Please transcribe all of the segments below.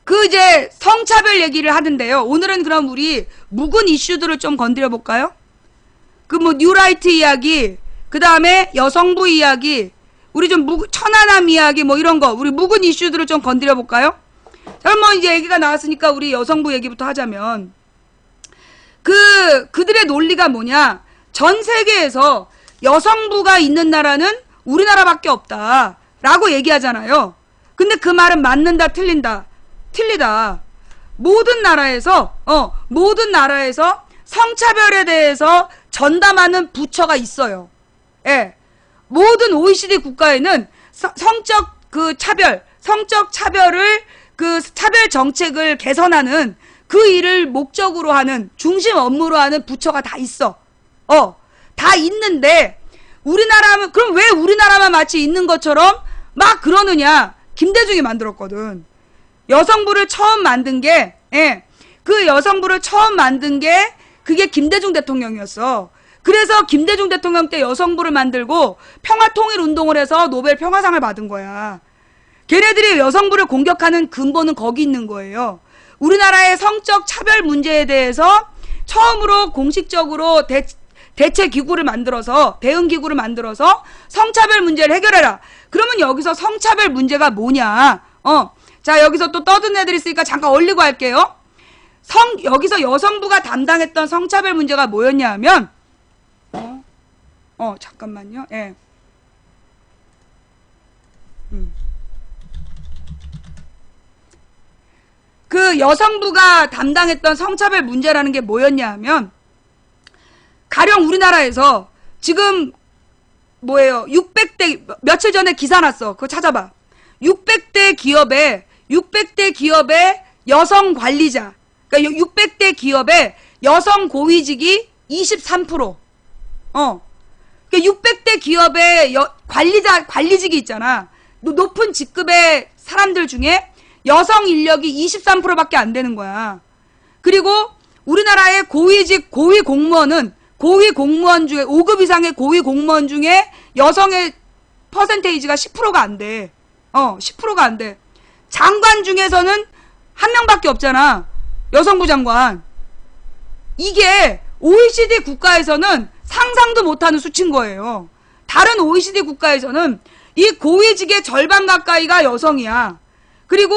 그 이제 성차별 얘기를 하는데요. 오늘은 그럼 우리 묵은 이슈들을 좀 건드려 볼까요? 그 뭐 뉴라이트 이야기, 그 다음에 여성부 이야기, 우리 좀 천안함 이야기 뭐 이런 거 우리 묵은 이슈들을 좀 건드려 볼까요? 자, 뭐 이제 얘기가 나왔으니까 우리 여성부 얘기부터 하자면 그들의 논리가 뭐냐? 전 세계에서 여성부가 있는 나라는 우리나라밖에 없다라고 얘기하잖아요. 근데 그 말은 맞는다, 틀린다? 틀리다. 모든 나라에서 성차별에 대해서 전담하는 부처가 있어요. 예. 모든 OECD 국가에는 성적 차별을 차별 정책을 개선하는 그 일을 목적으로 하는 중심 업무로 하는 부처가 다 있어. 다 있는데 우리나라는 그럼 왜 우리나라만 마치 있는 것처럼 막 그러느냐? 김대중이 만들었거든. 여성부를 처음 만든 게 그 여성부를 처음 만든 게 그게 김대중 대통령이었어. 그래서 김대중 대통령 때 여성부를 만들고 평화통일운동을 해서 노벨 평화상을 받은 거야. 걔네들이 여성부를 공격하는 근본은 거기 있는 거예요. 우리나라의 성적 차별 문제에 대해서 처음으로 공식적으로 대체기구를 만들어서 대응기구를 만들어서 성차별 문제를 해결해라. 그러면 여기서 성차별 문제가 뭐냐? 자, 여기서 또 떠든 애들이 있으니까 잠깐 얼리고 할게요. 여기서 여성부가 담당했던 성차별 문제가 뭐였냐 하면 잠깐만요. 예. 그 여성부가 담당했던 성차별 문제라는 게 뭐였냐 하면 가령 우리나라에서 지금 뭐예요? 600대 며칠 전에 기사 났어. 그거 찾아봐. 600대 기업의 여성 관리자, 그러니까 600대 기업의 여성 고위직이 23%. 그러니까 600대 기업의 관리직이 있잖아. 높은 직급의 사람들 중에 여성 인력이 23%밖에 안 되는 거야. 그리고 우리나라의 고위직 고위 공무원 중에 5급 이상의 고위 공무원 중에 여성의 퍼센테이지가 10%가 안 돼. 10%가 안 돼. 장관 중에서는 한 명밖에 없잖아. 여성부 장관. 이게 OECD 국가에서는 상상도 못하는 수치인 거예요. 다른 OECD 국가에서는 이 고위직의 절반 가까이가 여성이야. 그리고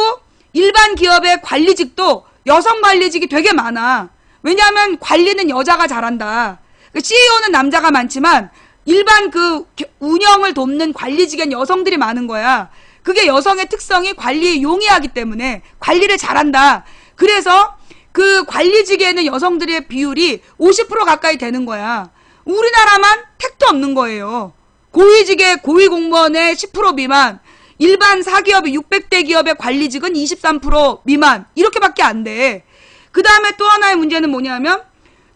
일반 기업의 관리직도 여성 관리직이 되게 많아. 왜냐하면 관리는 여자가 잘한다. CEO는 남자가 많지만 일반 그 운영을 돕는 관리직엔 여성들이 많은 거야. 그게 여성의 특성이 관리에 용이하기 때문에 관리를 잘한다. 그래서 그 관리직에는 여성들의 비율이 50% 가까이 되는 거야. 우리나라만 택도 없는 거예요. 고위직의 고위공무원의 10% 미만, 일반 사기업의 600대 기업의 관리직은 23% 미만, 이렇게밖에 안 돼. 그 다음에 또 하나의 문제는 뭐냐면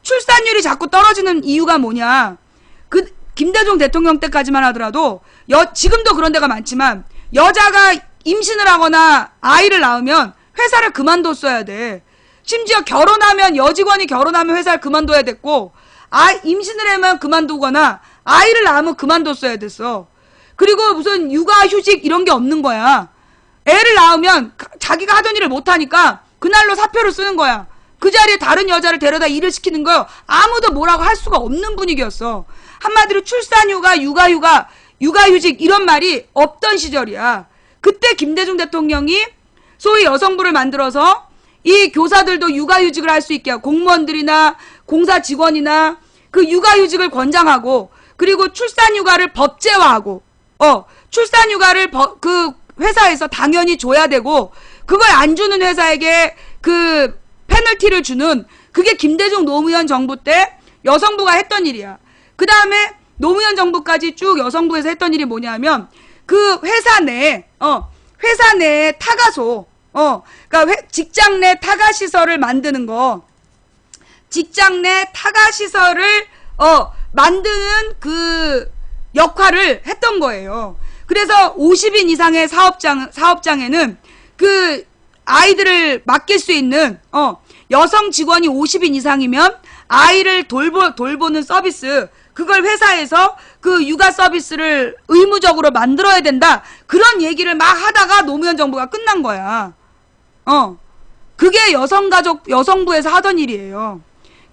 출산율이 자꾸 떨어지는 이유가 뭐냐. 그 김대중 대통령 때까지만 하더라도 지금도 그런 데가 많지만 여자가 임신을 하거나 아이를 낳으면 회사를 그만뒀어야 돼. 심지어 여직원이 결혼하면 회사를 그만둬야 됐고, 임신을 하면 그만두거나 아이를 낳으면 그만뒀어야 됐어. 그리고 무슨 육아휴직 이런 게 없는 거야. 애를 낳으면 자기가 하던 일을 못하니까 그날로 사표를 쓰는 거야. 그 자리에 다른 여자를 데려다 일을 시키는 거요. 아무도 뭐라고 할 수가 없는 분위기였어. 한마디로 출산휴가, 육아휴직 이런 말이 없던 시절이야. 그때 김대중 대통령이 소위 여성부를 만들어서 이 교사들도 육아휴직을 할 수 있게 하고, 공무원들이나 공사 직원이나 그 육아휴직을 권장하고, 그리고 출산휴가를 법제화하고, 출산휴가를 그 회사에서 당연히 줘야 되고, 그걸 안 주는 회사에게 그 페널티를 주는, 그게 김대중 노무현 정부 때 여성부가 했던 일이야. 그 다음에 노무현 정부까지 쭉 여성부에서 했던 일이 뭐냐면 그 회사 내 타가소, 그러니까 직장 내 타가시설을 만드는 거, 직장 내 타가시설을 만드는 그 역할을 했던 거예요. 그래서 50인 이상의 사업장에는 그 아이들을 맡길 수 있는 여성 직원이 50인 이상이면 아이를 돌보는 서비스, 그걸 회사에서 그 육아 서비스를 의무적으로 만들어야 된다. 그런 얘기를 막 하다가 노무현 정부가 끝난 거야. 그게 여성부에서 하던 일이에요.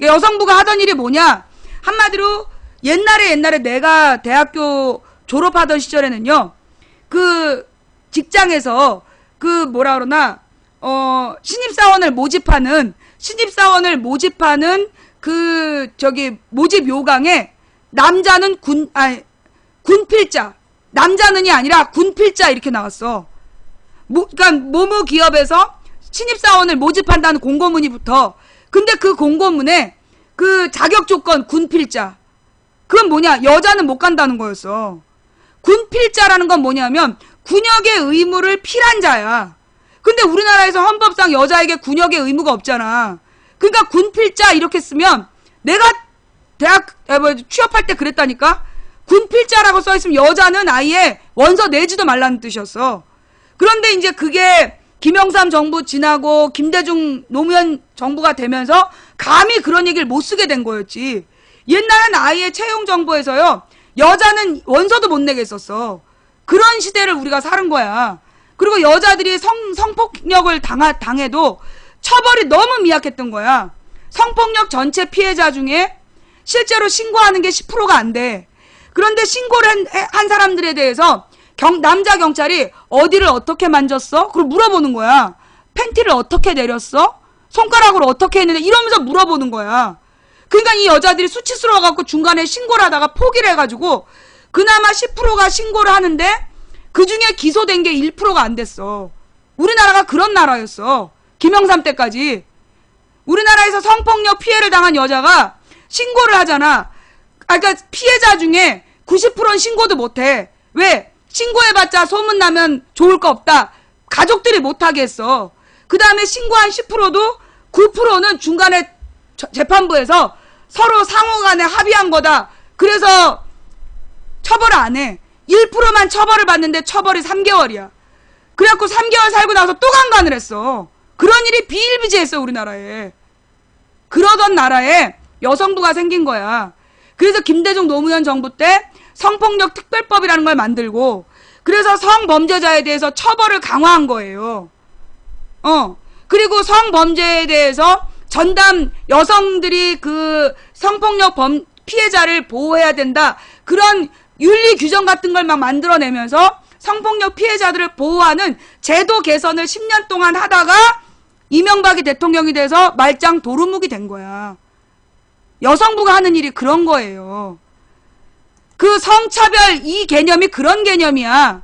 여성부가 하던 일이 뭐냐? 한마디로 옛날에 내가 대학교 졸업하던 시절에는요, 그 직장에서 그 뭐라 그러나, 신입사원을 모집하는 모집 요강에 남자는 군필자, 남자는이 아니라 군필자 이렇게 나왔어. 그러니까 모모 기업에서 신입사원을 모집한다는 공고문이 붙어. 근데 그 공고문에 그 자격 조건 군필자. 그건 뭐냐? 여자는 못 간다는 거였어. 군필자라는 건 뭐냐면 군역의 의무를 필한 자야. 근데 우리나라에서 헌법상 여자에게 군역의 의무가 없잖아. 그러니까 군필자 이렇게 쓰면 내가 취업할 때 그랬다니까? 군필자라고 써있으면 여자는 아예 원서 내지도 말라는 뜻이었어. 그런데 이제 그게 김영삼 정부 지나고 김대중 노무현 정부가 되면서 감히 그런 얘기를 못 쓰게 된 거였지. 옛날엔 아예 채용 정보에서요, 여자는 원서도 못 내게 했었어. 그런 시대를 우리가 사는 거야. 그리고 여자들이 성폭력을 당해도 처벌이 너무 미약했던 거야. 성폭력 전체 피해자 중에 실제로 신고하는 게 10%가 안 돼. 그런데 신고를 한 사람들에 대해서 남자 경찰이 어디를 어떻게 만졌어? 그걸 물어보는 거야. 팬티를 어떻게 내렸어? 손가락으로 어떻게 했는데? 이러면서 물어보는 거야. 그러니까 이 여자들이 수치스러워갖고 중간에 신고를 하다가 포기를 해가지고 그나마 10%가 신고를 하는데 그 중에 기소된 게 1%가 안 됐어. 우리나라가 그런 나라였어. 김영삼 때까지. 우리나라에서 성폭력 피해를 당한 여자가 신고를 하잖아. 그러니까 피해자 중에 90%는 신고도 못해. 왜? 신고해봤자 소문나면 좋을 거 없다. 가족들이 못하게 했어. 그 다음에 신고한 10%도 9%는 중간에 재판부에서 서로 상호간에 합의한 거다. 그래서 처벌을 안 해. 1%만 처벌을 받는데 처벌이 3개월이야. 그래갖고 3개월 살고 나서 또 강간을 했어. 그런 일이 비일비재했어, 우리나라에. 그러던 나라에 여성부가 생긴 거야. 그래서 김대중 노무현 정부 때 성폭력 특별법이라는 걸 만들고, 그래서 성범죄자에 대해서 처벌을 강화한 거예요. 그리고 성범죄에 대해서 전담 여성들이 그 성폭력 피해자를 보호해야 된다. 그런 윤리 규정 같은 걸 막 만들어내면서 성폭력 피해자들을 보호하는 제도 개선을 10년 동안 하다가 이명박이 대통령이 돼서 말짱 도루묵이 된 거야. 여성부가 하는 일이 그런 거예요. 그 성차별 이 개념이 그런 개념이야.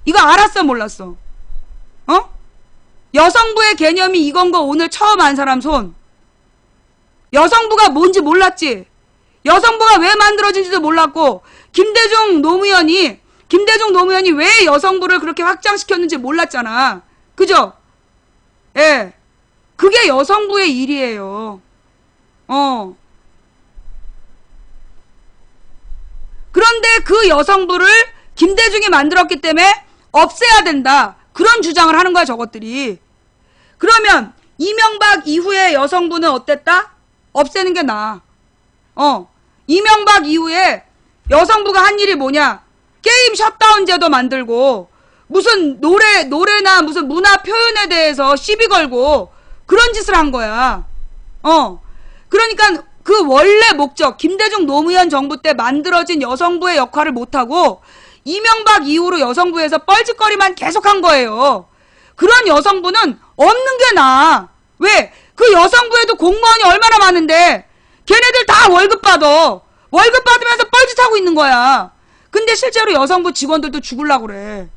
이거 알았어, 몰랐어? 여성부의 개념이 이건 거 오늘 처음 안 사람 손. 여성부가 뭔지 몰랐지? 여성부가 왜 만들어진지도 몰랐고, 김대중 노무현이 왜 여성부를 그렇게 확장시켰는지 몰랐잖아. 그죠? 예. 그게 여성부의 일이에요. 그런데 그 여성부를 김대중이 만들었기 때문에 없애야 된다. 그런 주장을 하는 거야, 저것들이. 그러면 이명박 이후에 여성부는 어땠다? 없애는 게 나아. 이명박 이후에 여성부가 한 일이 뭐냐? 게임 셧다운 제도 만들고 무슨 노래나 무슨 문화 표현에 대해서 시비 걸고 그런 짓을 한 거야. 그러니까 그 원래 목적, 김대중 노무현 정부 때 만들어진 여성부의 역할을 못하고 이명박 이후로 여성부에서 뻘짓거리만 계속한 거예요. 그런 여성부는 없는 게 나아. 왜? 그 여성부에도 공무원이 얼마나 많은데 걔네들 다 월급 받아. 월급 받으면서 뻘짓하고 있는 거야. 근데 실제로 여성부 직원들도 죽으려고 그래.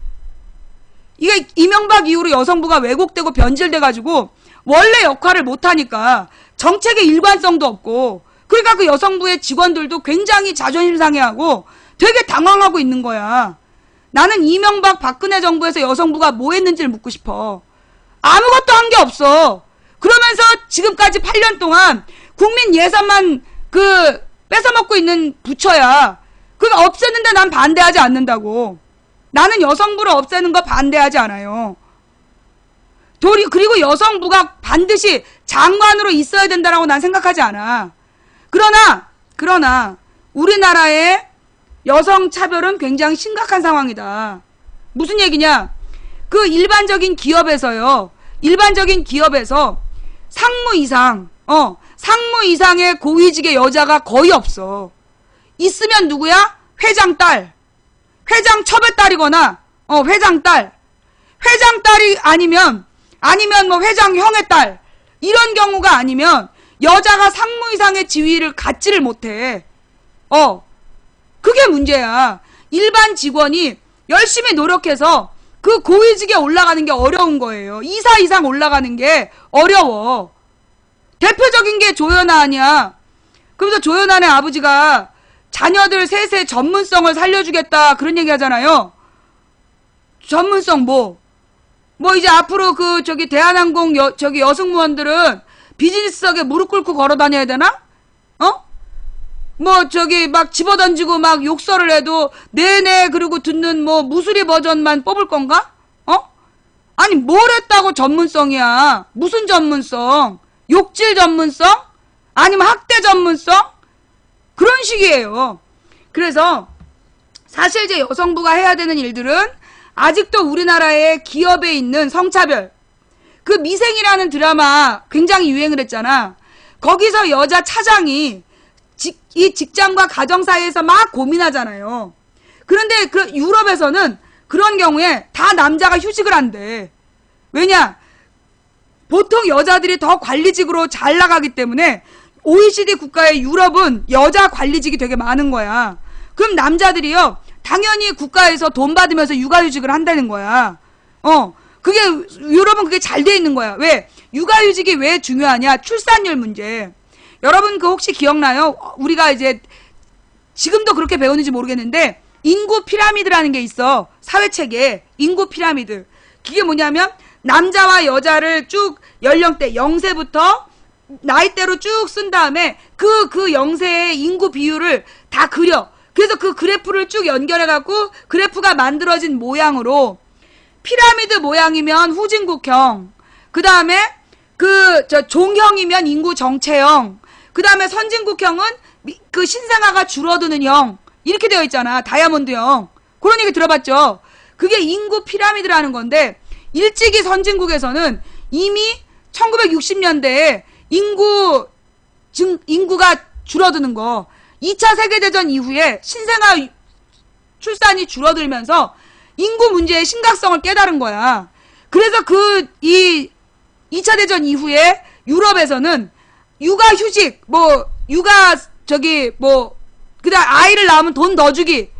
이게 이명박 이후로 여성부가 왜곡되고 변질돼가지고 원래 역할을 못하니까 정책의 일관성도 없고, 그러니까 그 여성부의 직원들도 굉장히 자존심 상해하고 되게 당황하고 있는 거야. 나는 이명박 박근혜 정부에서 여성부가 뭐 했는지를 묻고 싶어. 아무것도 한 게 없어. 그러면서 지금까지 8년 동안 국민 예산만 뺏어먹고 있는 부처야. 그거 없애는데 난 반대하지 않는다고. 나는 여성부를 없애는 거 반대하지 않아요. 그리고 여성부가 반드시 장관으로 있어야 된다라고 난 생각하지 않아. 그러나 우리나라의 여성 차별은 굉장히 심각한 상황이다. 무슨 얘기냐? 그 일반적인 기업에서요, 일반적인 기업에서 상무 이상, 상무 이상의 고위직의 여자가 거의 없어. 있으면 누구야? 회장 딸. 회장 첩의 딸이거나, 회장 딸. 회장 딸이 아니면 뭐 회장 형의 딸. 이런 경우가 아니면 여자가 상무 이상의 지위를 갖지를 못해. 그게 문제야. 일반 직원이 열심히 노력해서 그 고위직에 올라가는 게 어려운 거예요. 이사 이상 올라가는 게 어려워. 대표적인 게 조연아 아니야. 그러면서 조연아네 아버지가 자녀들 셋의 전문성을 살려주겠다 그런 얘기 하잖아요. 전문성 뭐 이제 앞으로 대한항공 여승무원들은 비즈니스석에 무릎 꿇고 걸어 다녀야 되나? 막 집어던지고 막 욕설을 해도 네네 그리고 듣는 무수리 버전만 뽑을 건가? 아니 뭘 했다고 전문성이야. 무슨 전문성? 욕질 전문성? 아니면 학대 전문성? 그런 식이에요. 그래서 사실 이제 여성부가 해야 되는 일들은 아직도 우리나라의 기업에 있는 성차별. 그 미생이라는 드라마 굉장히 유행을 했잖아. 거기서 여자 차장이 이 직장과 가정 사이에서 막 고민하잖아요. 그런데 그 유럽에서는 그런 경우에 다 남자가 휴직을 한대. 왜냐? 보통 여자들이 더 관리직으로 잘 나가기 때문에 OECD 국가의 유럽은 여자 관리직이 되게 많은 거야. 그럼 남자들이요, 당연히 국가에서 돈 받으면서 육아휴직을 한다는 거야. 유럽은 그게 잘 돼 있는 거야. 왜? 육아휴직이 왜 중요하냐? 출산율 문제. 여러분 혹시 기억나요? 우리가 이제 지금도 그렇게 배우는지 모르겠는데 인구 피라미드라는 게 있어. 사회체계에 인구 피라미드. 그게 뭐냐면 남자와 여자를 쭉 연령대 0세부터 나이대로 쭉 쓴 다음에 그 0세의 인구 비율을 다 그려. 그래서 그 그래프를 쭉 연결해갖고 그래프가 만들어진 모양으로 피라미드 모양이면 후진국형, 그 다음에 종형이면 인구 정체형, 그 다음에 선진국형은 그 신생아가 줄어드는 형, 이렇게 되어 있잖아. 다이아몬드형. 그런 얘기 들어봤죠? 그게 인구 피라미드라는 건데 일찍이 선진국에서는 이미 1960년대에 인구가 줄어드는 거, 2차 세계대전 이후에 신생아 출산이 줄어들면서 인구 문제의 심각성을 깨달은 거야. 그래서 2차 대전 이후에 유럽에서는 육아휴직, 그다음 아이를 낳으면 돈 더 주기,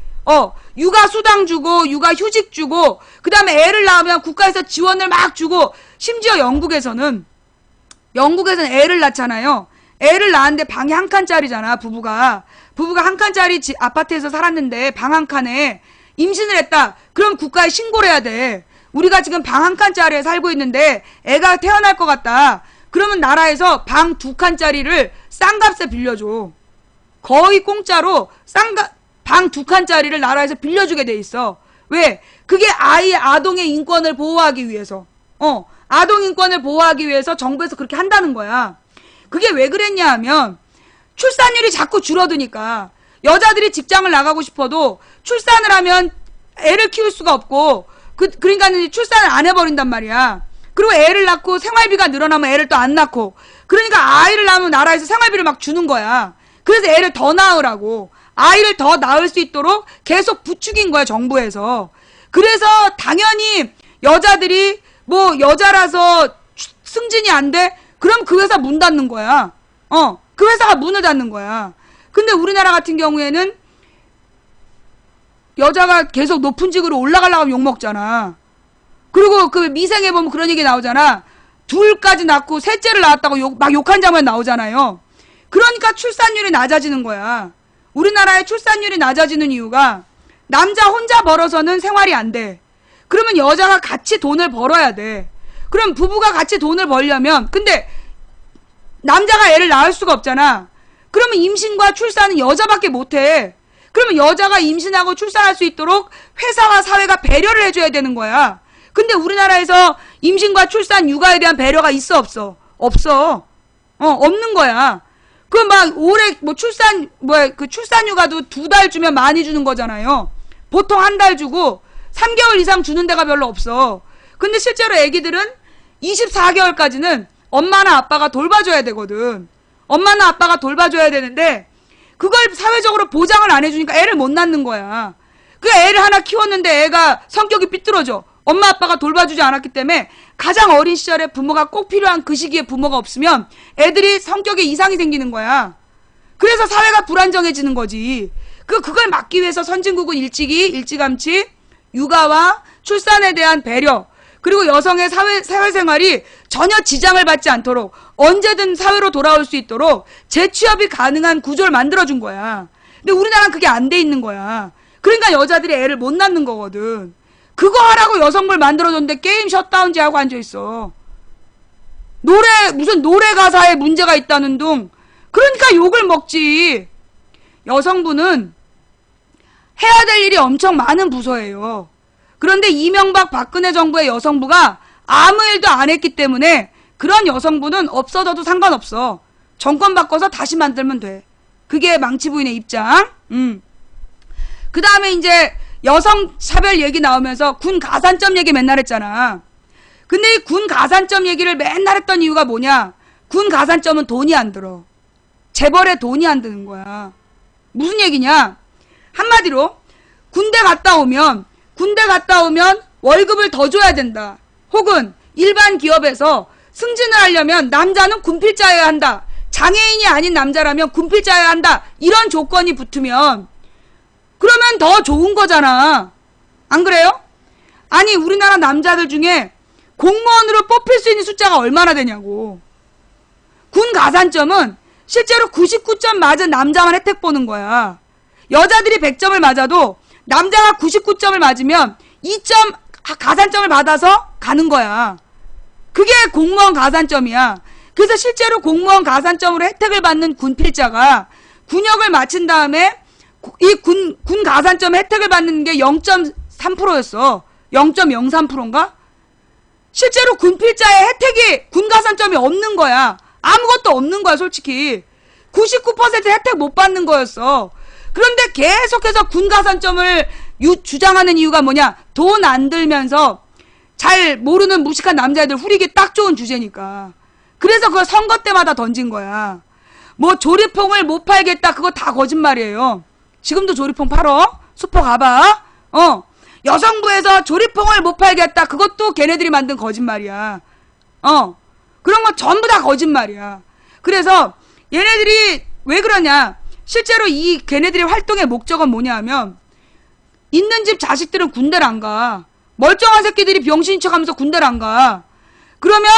육아수당 주고, 육아휴직 주고, 그 다음에 애를 낳으면 국가에서 지원을 막 주고, 심지어 영국에서는 애를 낳잖아요. 애를 낳았는데 방이 한 칸짜리잖아, 부부가 한 칸짜리 아파트에서 살았는데 방 한 칸에 임신을 했다. 그럼 국가에 신고를 해야 돼. 우리가 지금 방 한 칸짜리에 살고 있는데 애가 태어날 것 같다. 그러면 나라에서 방 2칸짜리를 싼 값에 빌려줘. 거의 공짜로 방 2칸짜리를 나라에서 빌려주게 돼 있어. 왜? 그게 아동의 인권을 보호하기 위해서. 아동 인권을 보호하기 위해서 정부에서 그렇게 한다는 거야. 그게 왜 그랬냐 하면 출산율이 자꾸 줄어드니까 여자들이 직장을 나가고 싶어도 출산을 하면 애를 키울 수가 없고 그러니까 출산을 안 해버린단 말이야. 그리고 애를 낳고 생활비가 늘어나면 애를 또 안 낳고, 그러니까 아이를 낳으면 나라에서 생활비를 막 주는 거야. 그래서 애를 더 낳으라고, 아이를 더 낳을 수 있도록 계속 부추긴 거야, 정부에서. 그래서 당연히 여자들이 여자라서 승진이 안 돼? 그럼 그 회사 문 닫는 거야. 그 회사가 문을 닫는 거야. 근데 우리나라 같은 경우에는 여자가 계속 높은 직으로 올라가려고 하면 욕먹잖아. 그리고 그 미생에 보면 그런 얘기 나오잖아. 둘까지 낳고 셋째를 낳았다고 막 욕한 장면 나오잖아요. 그러니까 출산율이 낮아지는 거야. 우리나라의 출산율이 낮아지는 이유가 남자 혼자 벌어서는 생활이 안 돼. 그러면 여자가 같이 돈을 벌어야 돼. 그럼 부부가 같이 돈을 벌려면, 근데 남자가 애를 낳을 수가 없잖아. 그러면 임신과 출산은 여자밖에 못해. 그러면 여자가 임신하고 출산할 수 있도록 회사와 사회가 배려를 해줘야 되는 거야. 근데 우리나라에서 임신과 출산, 육아에 대한 배려가 있어, 없어? 없어. 없는 거야. 올해 출산휴가도 2달 주면 많이 주는 거잖아요. 보통 1달 주고 3개월 이상 주는 데가 별로 없어. 근데 실제로 애기들은 24개월까지는 엄마나 아빠가 돌봐줘야 되거든. 엄마나 아빠가 돌봐줘야 되는데 그걸 사회적으로 보장을 안 해주니까 애를 못 낳는 거야. 그 애를 하나 키웠는데 애가 성격이 삐뚤어져. 엄마 아빠가 돌봐주지 않았기 때문에 가장 어린 시절에 부모가 꼭 필요한 그 시기에 부모가 없으면 애들이 성격에 이상이 생기는 거야. 그래서 사회가 불안정해지는 거지. 그걸 막기 위해서 선진국은 일찌감치 육아와 출산에 대한 배려, 그리고 여성의 사회생활이 전혀 지장을 받지 않도록 언제든 사회로 돌아올 수 있도록 재취업이 가능한 구조를 만들어준 거야. 근데 우리나라는 그게 안 돼 있는 거야. 그러니까 여자들이 애를 못 낳는 거거든. 그거 하라고 여성부를 만들어줬는데 게임 셧다운제 하고 앉아있어. 무슨 노래 가사에 문제가 있다는 둥. 그러니까 욕을 먹지. 여성부는 해야 될 일이 엄청 많은 부서예요. 그런데 이명박 박근혜 정부의 여성부가 아무 일도 안 했기 때문에 그런 여성부는 없어져도 상관없어. 정권 바꿔서 다시 만들면 돼. 그게 망치 부인의 입장. 그 다음에 이제 여성 차별 얘기 나오면서 군 가산점 얘기 맨날 했잖아. 근데 이 군 가산점 얘기를 맨날 했던 이유가 뭐냐? 군 가산점은 돈이 안 들어. 재벌에 돈이 안 드는 거야. 무슨 얘기냐? 한마디로 군대 갔다 오면 월급을 더 줘야 된다. 혹은 일반 기업에서 승진을 하려면 남자는 군필자여야 한다. 장애인이 아닌 남자라면 군필자여야 한다. 이런 조건이 붙으면 그러면 더 좋은 거잖아. 안 그래요? 아니 우리나라 남자들 중에 공무원으로 뽑힐 수 있는 숫자가 얼마나 되냐고. 군 가산점은 실제로 99점 맞은 남자만 혜택 보는 거야. 여자들이 100점을 맞아도 남자가 99점을 맞으면 2점 가산점을 받아서 가는 거야. 그게 공무원 가산점이야. 그래서 실제로 공무원 가산점으로 혜택을 받는 군필자가 군역을 마친 다음에 이 군 가산점 혜택을 받는 게 0.3%였어. 0.03%인가? 실제로 군필자의 혜택이 군 가산점이 없는 거야. 아무것도 없는 거야, 솔직히. 99% 혜택 못 받는 거였어. 그런데 계속해서 군 가산점을 주장하는 이유가 뭐냐? 돈 안 들면서 잘 모르는 무식한 남자애들 후리기 딱 좋은 주제니까. 그래서 그걸 선거 때마다 던진 거야. 뭐 조리퐁을 못 팔겠다, 그거 다 거짓말이에요. 지금도 조리퐁 팔어? 수포 가봐. 여성부에서 조리퐁을 못 팔겠다, 그것도 걔네들이 만든 거짓말이야. 그런 거 전부 다 거짓말이야. 그래서 얘네들이 왜 그러냐? 실제로 이 걔네들의 활동의 목적은 뭐냐 하면, 있는 집 자식들은 군대를 안 가. 멀쩡한 새끼들이 병신인 척하면서 군대를 안 가. 그러면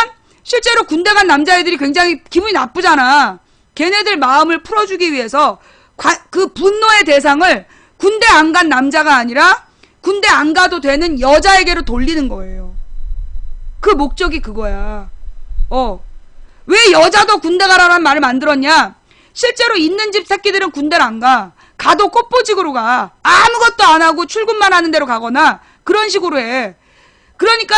실제로 군대 간 남자애들이 굉장히 기분이 나쁘잖아. 걔네들 마음을 풀어주기 위해서 그 분노의 대상을 군대 안 간 남자가 아니라 군대 안 가도 되는 여자에게로 돌리는 거예요. 그 목적이 그거야. 왜 여자도 군대 가라는 말을 만들었냐? 실제로 있는 집 새끼들은 군대를 안 가. 가도 꽃보직으로 가. 아무것도 안 하고 출근만 하는 대로 가거나 그런 식으로 해. 그러니까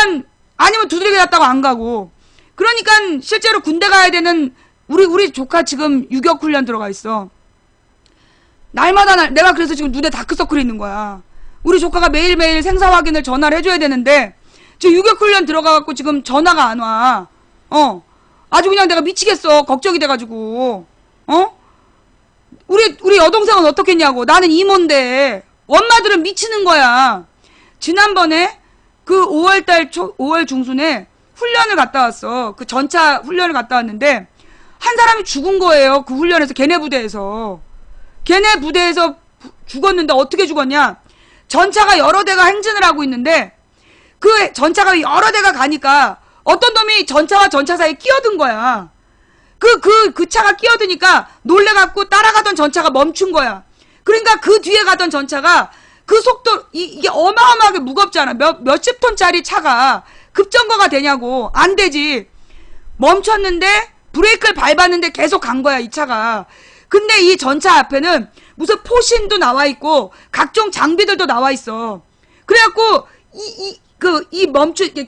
아니면 두드러기 났다고 안 가고. 그러니까 실제로 군대 가야 되는 우리 조카 지금 유격훈련 들어가 있어. 날마다 내가 그래서 지금 눈에 다크서클이 있는 거야. 우리 조카가 매일매일 생사 확인을 전화를 해줘야 되는데 지금 유격훈련 들어가갖고 지금 전화가 안 와. 아주 그냥 내가 미치겠어. 걱정이 돼가지고. 우리 여동생은 어떻겠냐고. 나는 이모인데. 엄마들은 미치는 거야. 지난번에 그 5월 중순에 훈련을 갔다 왔어. 그 전차 훈련을 갔다 왔는데 한 사람이 죽은 거예요. 그 훈련에서. 걔네 부대에서 죽었는데 어떻게 죽었냐? 전차가 여러 대가 행진을 하고 있는데 그 전차가 여러 대가 가니까 어떤 놈이 전차와 전차 사이에 끼어든 거야. 그 차가 끼어드니까 놀래갖고 따라가던 전차가 멈춘 거야. 그러니까 그 뒤에 가던 전차가 그 속도, 이게 어마어마하게 무겁잖아. 몇십 톤짜리 차가 급정거가 되냐고. 안 되지. 멈췄는데 브레이크를 밟았는데 계속 간 거야, 이 차가. 근데 이 전차 앞에는 무슨 포신도 나와 있고 각종 장비들도 나와 있어. 그래갖고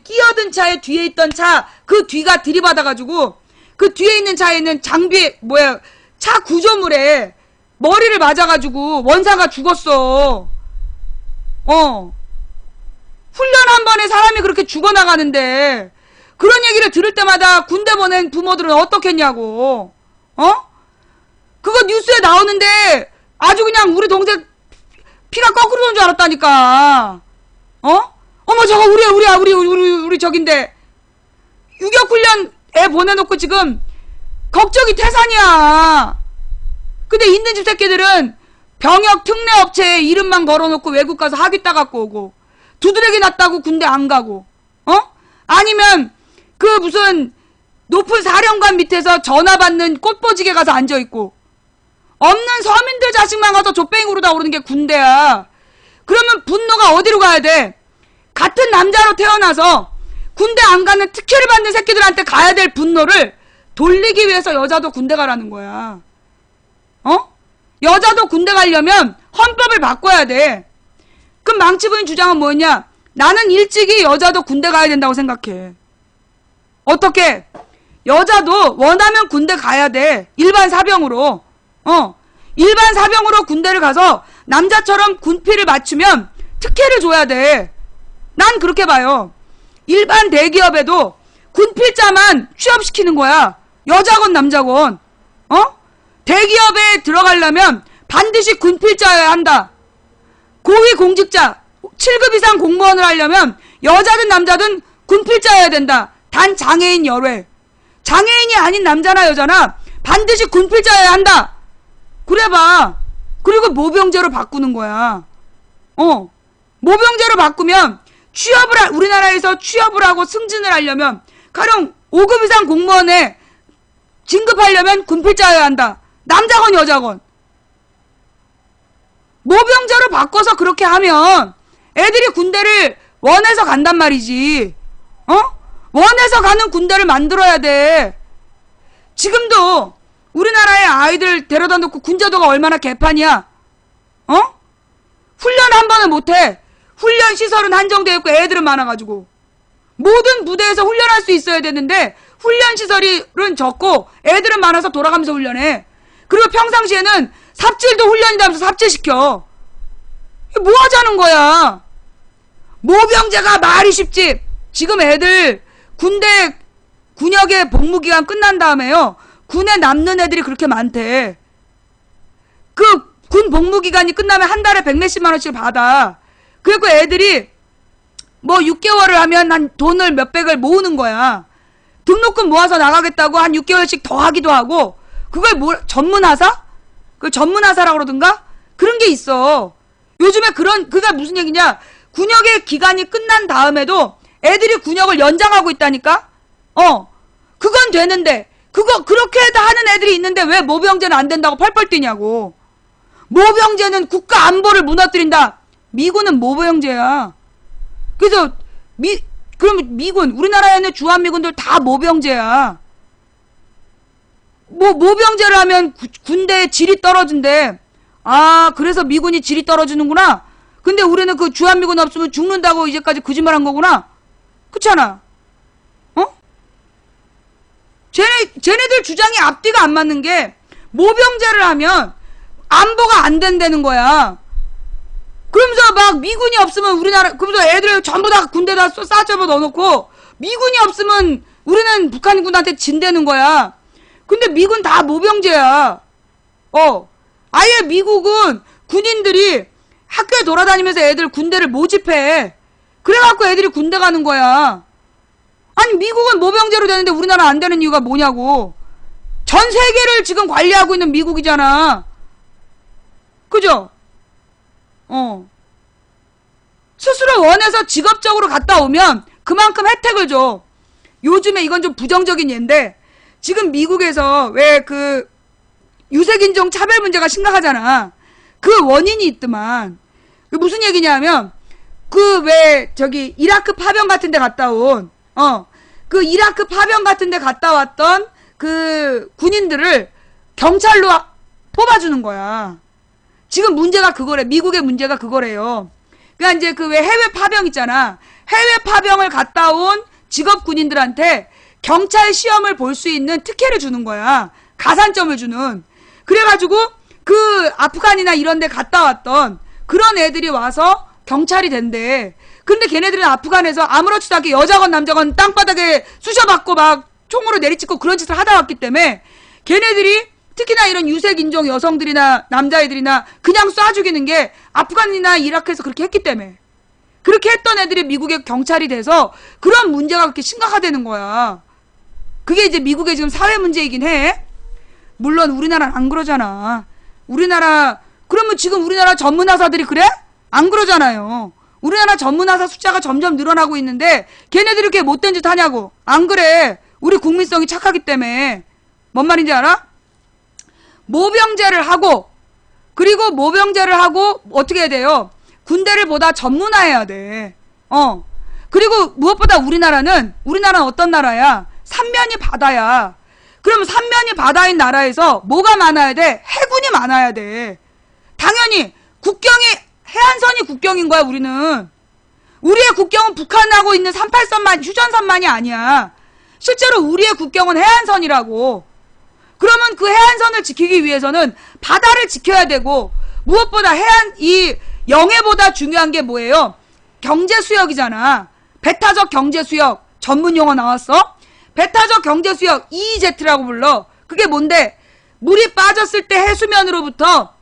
끼어든 차에 뒤에 있던 차, 그 뒤가 들이받아가지고 그 뒤에 있는 차에 있는 장비, 차 구조물에 머리를 맞아가지고 원사가 죽었어. 훈련 한 번에 사람이 그렇게 죽어나가는데, 그런 얘기를 들을 때마다 군대 보낸 부모들은 어떻겠냐고. 그거 뉴스에 나오는데 아주 그냥 우리 동생 피가 거꾸로 도는 줄 알았다니까. 어머 저거 우리 저긴데 유격훈련 애 보내놓고 지금 걱정이 태산이야. 근데 있는 집 새끼들은 병역 특례업체에 이름만 걸어놓고 외국 가서 학위 따갖고 오고, 두드러기 났다고 군대 안 가고, 아니면 그 무슨 높은 사령관 밑에서 전화 받는 꽃보직에 가서 앉아있고, 없는 서민들 자식만 가서 족뱅이로 다 오르는 게 군대야. 그러면 분노가 어디로 가야 돼? 같은 남자로 태어나서 군대 안 가는 특혜를 받는 새끼들한테 가야 될 분노를 돌리기 위해서 여자도 군대 가라는 거야. 여자도 군대 가려면 헌법을 바꿔야 돼. 그럼 망치부인 주장은 뭐였냐? 나는 일찍이 여자도 군대 가야 된다고 생각해. 어떻게? 여자도 원하면 군대 가야 돼. 일반 사병으로. 일반 사병으로 군대를 가서 남자처럼 군필을 맞추면 특혜를 줘야 돼. 난 그렇게 봐요. 일반 대기업에도 군필자만 취업시키는 거야. 여자건 남자건. 대기업에 들어가려면 반드시 군필자여야 한다. 고위공직자 7급 이상 공무원을 하려면 여자든 남자든 군필자여야 된다. 단 장애인 열외. 장애인이 아닌 남자나 여자나 반드시 군필자여야 한다. 그래봐. 그리고 모병제로 바꾸는 거야. 모병제로 바꾸면 우리나라에서 취업을 하고 승진을 하려면 가령 5급 이상 공무원에 진급하려면 군필자여야 한다. 남자건 여자건. 모병제로 바꿔서 그렇게 하면 애들이 군대를 원해서 간단 말이지. 원해서 가는 군대를 만들어야 돼. 지금도 우리나라의 아이들 데려다 놓고 군제도가 얼마나 개판이야. 훈련 한 번은 못해. 훈련 시설은 한정되어 있고 애들은 많아가지고. 모든 부대에서 훈련할 수 있어야 되는데 훈련 시설은 적고 애들은 많아서 돌아가면서 훈련해. 그리고 평상시에는 삽질도 훈련이다 하면서 삽질시켜. 뭐 하자는 거야. 모병제가 말이 쉽지. 지금 애들 군대 군역의 복무기간 끝난 다음에요, 군에 남는 애들이 그렇게 많대. 그 군 복무기간이 끝나면 한 달에 100몇십만 원씩 받아. 그리고 애들이 뭐 6개월을 하면 한 돈을 몇백을 모으는 거야. 등록금 모아서 나가겠다고 한 6개월씩 더 하기도 하고. 그걸 전문하사? 그 전문하사라고 그러던가? 그런 게 있어. 요즘에 그게 무슨 얘기냐? 군역의 기간이 끝난 다음에도 애들이 군역을 연장하고 있다니까? 그건 되는데, 그렇게 하는 애들이 있는데 왜 모병제는 안 된다고 펄펄 뛰냐고. 모병제는 국가 안보를 무너뜨린다. 미군은 모병제야. 그래서, 그러면 미군, 우리나라에는 주한미군들 다 모병제야. 모병제를 하면 군대의 질이 떨어진대. 아, 그래서 미군이 질이 떨어지는구나. 근데 우리는 그 주한미군 없으면 죽는다고 이제까지 거짓말 한 거구나. 그렇잖아. 쟤네들 주장이 앞뒤가 안 맞는 게, 모병제를 하면 안보가 안 된다는 거야. 그러면서 막 미군이 없으면 그러면서 애들 전부 다 군대에다 싸잡아 넣어놓고, 미군이 없으면 우리는 북한군한테 진대는 거야. 근데 미군 다 모병제야. 아예 미국은 군인들이 학교에 돌아다니면서 애들 군대를 모집해. 그래갖고 애들이 군대 가는 거야. 아니, 미국은 모병제로 되는데 우리나라 안 되는 이유가 뭐냐고. 전 세계를 지금 관리하고 있는 미국이잖아. 그죠? 스스로 원해서 직업적으로 갔다 오면 그만큼 혜택을 줘. 요즘에 이건 좀 부정적인 예인데, 지금 미국에서 왜 유색인종 차별 문제가 심각하잖아. 그 원인이 있더만. 무슨 얘기냐면, 이라크 파병 같은 데 갔다 온, 그 이라크 파병 같은 데 갔다 왔던 그 군인들을 경찰로 뽑아주는 거야. 지금 문제가 그거래. 미국의 문제가 그거래요. 그러니까 이제 왜 해외 파병 있잖아. 해외 파병을 갔다 온 직업 군인들한테 경찰 시험을 볼 수 있는 특혜를 주는 거야. 가산점을 주는. 그래가지고 아프간이나 이런 데 갔다 왔던 그런 애들이 와서 경찰이 된대. 근데 걔네들은 아프간에서 아무렇지도 않게 여자건 남자건 땅바닥에 쑤셔박고 막 총으로 내리찍고 그런 짓을 하다 왔기 때문에 걔네들이 특히나 이런 유색인종 여성들이나 남자애들이나 그냥 쏴 죽이는 게 아프간이나 이라크에서 그렇게 했기 때문에 그렇게 했던 애들이 미국의 경찰이 돼서 그런 문제가 그렇게 심각하다는 거야. 그게 이제 미국의 지금 사회 문제이긴 해. 물론 우리나라는 안 그러잖아. 우리나라 그러면 지금 우리나라 전문의사들이 그래? 안 그러잖아요. 우리나라 전문의사 숫자가 점점 늘어나고 있는데 걔네들이 이렇게 못된 짓 하냐고. 안 그래. 우리 국민성이 착하기 때문에. 뭔 말인지 알아? 모병제를 하고 그리고 모병제를 하고 어떻게 해야 돼요? 군대를 보다 전문화해야 돼. 그리고 무엇보다 우리나라는 어떤 나라야? 삼면이 바다야. 그러면 삼면이 바다인 나라에서 뭐가 많아야 돼? 해군이 많아야 돼. 당연히 국경이 해안선이 국경인 거야. 우리는 우리의 국경은 북한하고 있는 38선만 휴전선만이 아니야. 실제로 우리의 국경은 해안선이라고. 그러면 그 해안선을 지키기 위해서는 바다를 지켜야 되고 무엇보다 이 영해보다 중요한 게 뭐예요? 경제수역이잖아. 배타적 경제수역 전문 용어 나왔어? 배타적 경제수역 EEZ라고 불러. 그게 뭔데? 물이 빠졌을 때 해수면으로부터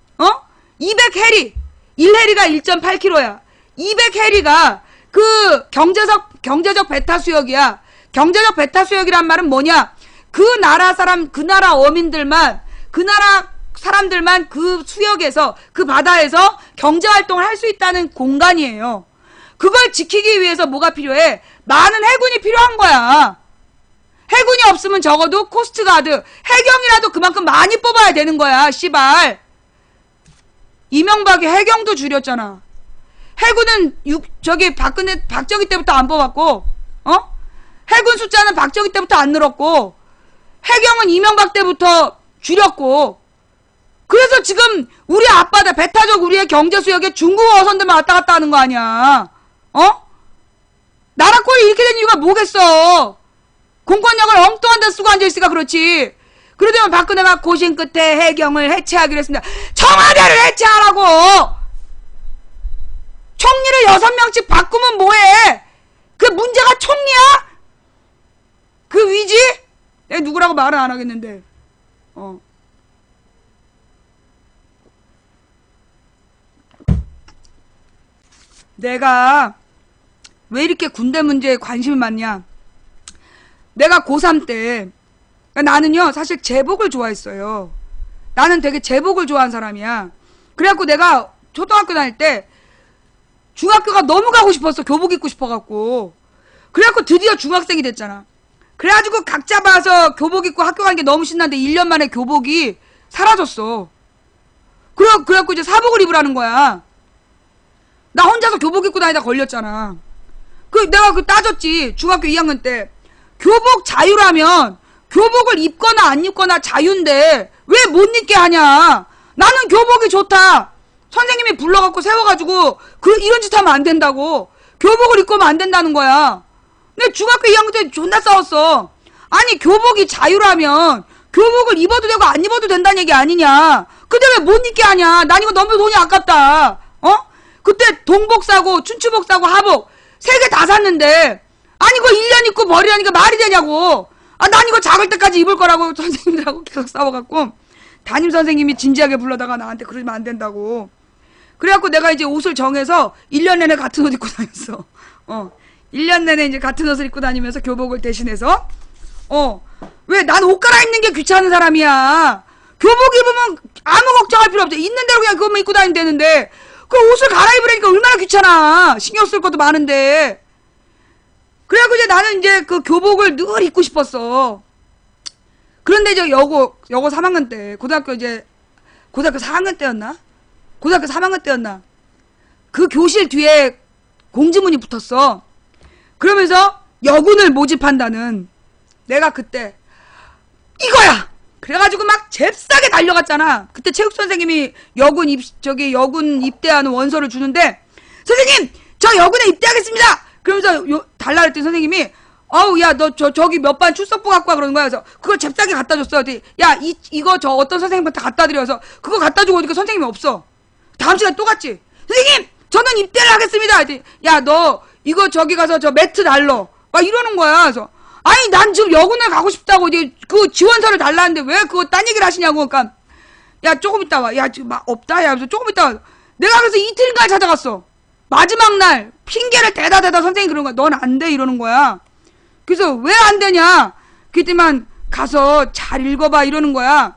200해리 1해리가 1.8km야. 200해리가 그 경제적 배타수역이야. 경제적 배타수역이란 말은 뭐냐? 그 나라 어민들만 그 나라 사람들만 그 수역에서 그 바다에서 경제활동을 할 수 있다는 공간이에요. 그걸 지키기 위해서 뭐가 필요해? 많은 해군이 필요한 거야. 해군이 없으면 적어도 코스트가드 해경이라도 그만큼 많이 뽑아야 되는 거야. 씨발 이명박이 해경도 줄였잖아. 해군은 박정희 때부터 안 뽑았고 해군 숫자는 박정희 때부터 안 늘었고 해경은 이명박 때부터 줄였고 그래서 지금 우리 앞바다 배타적 우리의 경제수역에 중국 어선들만 왔다 갔다 하는 거 아니야. 나라 꼴이 이렇게 된 이유가 뭐겠어. 공권력을 엉뚱한 데 쓰고 앉아있으니까 그렇지. 그러더니 박근혜 막 고심 끝에 해경을 해체하기로 했습니다. 청와대를 해체하라고. 총리를 6명씩 바꾸면 뭐해. 그 문제가 총리야? 그 위지? 내가 누구라고 말은 안 하겠는데 내가 왜 이렇게 군대 문제에 관심이 많냐. 내가 고3 때 나는요 사실 제복을 좋아했어요. 나는 되게 제복을 좋아하는 사람이야. 그래갖고 내가 초등학교 다닐 때 중학교가 너무 가고 싶었어. 교복 입고 싶어갖고. 그래갖고 드디어 중학생이 됐잖아. 그래가지고 각 잡아서 교복 입고 학교 가는 게 너무 신났는데 1년 만에 교복이 사라졌어. 그래갖고 이제 사복을 입으라는 거야. 나 혼자서 교복 입고 다니다 걸렸잖아. 내가 따졌지. 중학교 2학년 때. 교복 자유라면 교복을 입거나 안 입거나 자유인데 왜 못 입게 하냐. 나는 교복이 좋다. 선생님이 불러갖고 세워가지고 이런 짓 하면 안 된다고. 교복을 입고 하면 안 된다는 거야. 근데 중학교 2학년 때 존나 싸웠어. 아니 교복이 자유라면 교복을 입어도 되고 안 입어도 된다는 얘기 아니냐. 근데 왜 못 입게 하냐. 난 이거 너무 돈이 아깝다. 그때 동복 사고 춘추복 사고 하복 3개 다 샀는데 아니 이거 1년 입고 버리라니까 말이 되냐고. 난 이거 작을 때까지 입을 거라고 선생님들하고 계속 싸워갖고 담임선생님이 진지하게 불러다가 나한테 그러면 안 된다고. 그래갖고 내가 이제 옷을 정해서 1년 내내 같은 옷 입고 다녔어. 1년 내내 이제 같은 옷을 입고 다니면서 교복을 대신해서 왜 난 옷 갈아입는 게 귀찮은 사람이야. 교복 입으면 아무 걱정할 필요 없어. 있는 대로 그냥 그것만 입고 다니면 되는데 그 옷을 갈아입으라니까 얼마나 귀찮아. 신경 쓸 것도 많은데. 그래갖고 이제 나는 이제 그 교복을 늘 입고 싶었어. 그런데 이제 여고 3학년 때 고등학교 4학년 때였나? 고등학교 3학년 때였나? 그 교실 뒤에 공지문이 붙었어. 그러면서 여군을 모집한다는. 내가 그때 이거야. 그래가지고 막 잽싸게 달려갔잖아. 그때 체육선생님이 여군 입대하는 원서를 주는데 선생님 저 여군에 입대하겠습니다. 그러면서 달라 그랬더니 선생님이 야 너 저기 몇 반 출석부 갖고 와 그러는 거야. 그래서 그걸 잽싸게 갖다 줬어. 야 이거 저 어떤 선생님한테 갖다 드려서 그거 갖다 주고 오니까 선생님이 없어. 다음 시간에 또 갔지. 선생님 저는 입대를 하겠습니다. 야 너 이거 저기 가서 저 매트 달러. 막 이러는 거야. 그래서 아니 난 지금 여군에 가고 싶다고 이제 그 지원서를 달라는데 왜 그거 딴 얘기를 하시냐고. 그러니까 야 조금 있다 와. 야 지금 막 없다. 야 그래서 조금 있다 와. 내가 그래서 이틀인가 찾아갔어. 마지막 날 핑계를 대다 선생님이 그런 거야. 넌 안 돼 이러는 거야. 그래서 왜 안 되냐. 그랬더만 가서 잘 읽어봐 이러는 거야.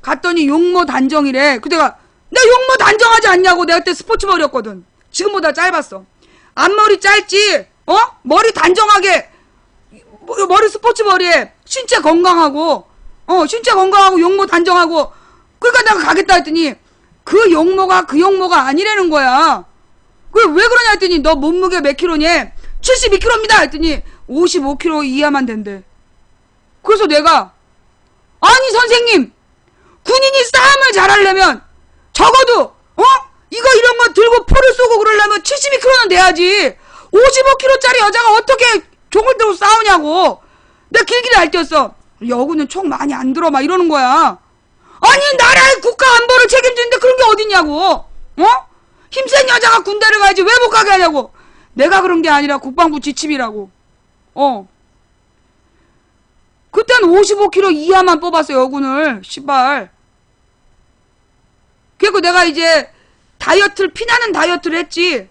갔더니 용모 단정이래. 그 내가 용모 단정하지 않냐고. 내가 그때 스포츠 머리였거든. 지금보다 짧았어. 앞머리 짧지. 머리 단정하게. 머리 스포츠 머리에 신체 건강하고 신체 건강하고 용모 단정하고. 그러니까 내가 가겠다 했더니 그 용모가 아니라는 거야. 왜 그러냐 했더니 너 몸무게 몇 킬로니? 72kg입니다 했더니 55kg 이하만 된대. 그래서 내가 아니 선생님 군인이 싸움을 잘하려면 적어도 이거 이런 거 들고 포를 쏘고 그러려면 72kg는 돼야지. 55kg짜리 여자가 어떻게 총을 들고 싸우냐고. 내가 길길이 알뛰었어. 여군은 총 많이 안 들어 막 이러는 거야. 아니 나라의 국가 안보를 책임지는데 그런 게 어딨냐고. 힘센 여자가 군대를 가야지 왜 못 가게 하냐고. 내가 그런 게 아니라 국방부 지침이라고. 그땐 55kg 이하만 뽑았어 여군을. 씨발. 그래갖고 내가 이제 피나는 다이어트를 했지.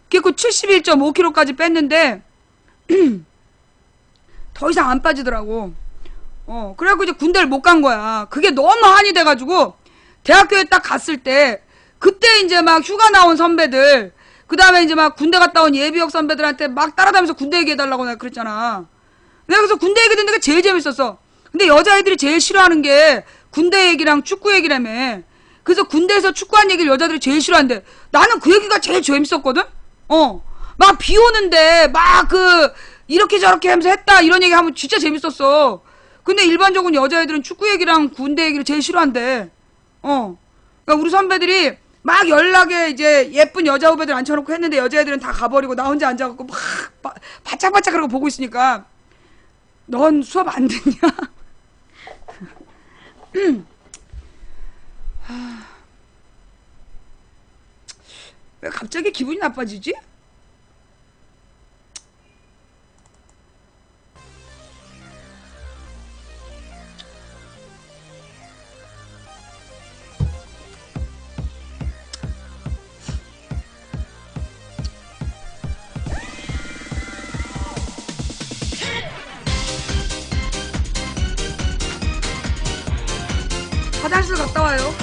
그래갖고 71.5kg까지 뺐는데 더 이상 안 빠지더라고. 그래갖고 이제 군대를 못 간 거야. 그게 너무 한이 돼가지고 대학교에 딱 갔을 때 그때 이제 막 휴가 나온 선배들, 그 다음에 이제 막 군대 갔다 온 예비역 선배들한테 막 따라다니면서 군대 얘기해달라고 내가 그랬잖아. 내가 그래서 군대 얘기 듣는 게 제일 재밌었어. 근데 여자애들이 제일 싫어하는 게 군대 얘기랑 축구 얘기라며. 그래서 군대에서 축구한 얘기를 여자들이 제일 싫어한대. 나는 그 얘기가 제일 재밌었거든? 막 비 오는데 막 이렇게 저렇게 하면서 했다 이런 얘기 하면 진짜 재밌었어. 근데 일반적으로 여자애들은 축구 얘기랑 군대 얘기를 제일 싫어한대. 그러니까 우리 선배들이 막 연락에 이제 예쁜 여자 후배들 앉혀놓고 했는데 여자애들은 다 가버리고 나 혼자 앉아갖고 막 바짝바짝 그러고 보고 있으니까 넌 수업 안 듣냐? 왜 갑자기 기분이 나빠지지? 화장실 갔다 와요.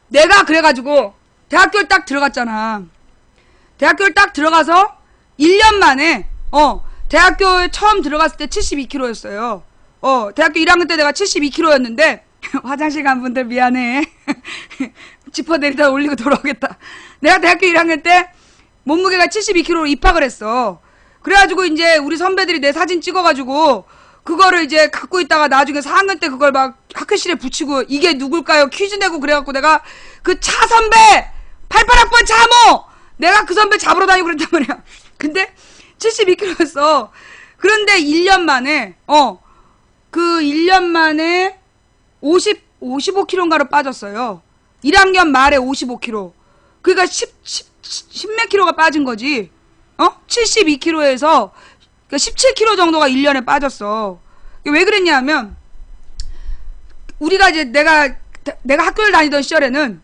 내가 그래가지고 대학교를 딱 들어갔잖아. 대학교를 딱 들어가서 1년 만에 대학교에 처음 들어갔을 때 72kg였어요. 대학교 1학년 때 내가 72kg였는데 화장실 간 분들 미안해. 지퍼 내리다 올리고 돌아오겠다. 내가 대학교 1학년 때 몸무게가 72kg로 입학을 했어. 그래가지고 이제 우리 선배들이 내 사진 찍어가지고 그거를 이제 갖고 있다가 나중에 4학년 때 그걸 막 학교실에 붙이고 이게 누굴까요? 퀴즈 내고 그래갖고 내가 그 차 선배 88학번 차모 내가 그 선배 잡으러 다니고 그랬단 말이야. 근데 72kg였어. 그런데 1년 만에 그 1년 만에 55kg인가로 빠졌어요. 1학년 말에 55kg. 그러니까 10몇 킬로가 빠진 거지. 72kg에서 17kg 정도가 1년에 빠졌어. 왜 그랬냐 하면 우리가 이제 내가 학교를 다니던 시절에는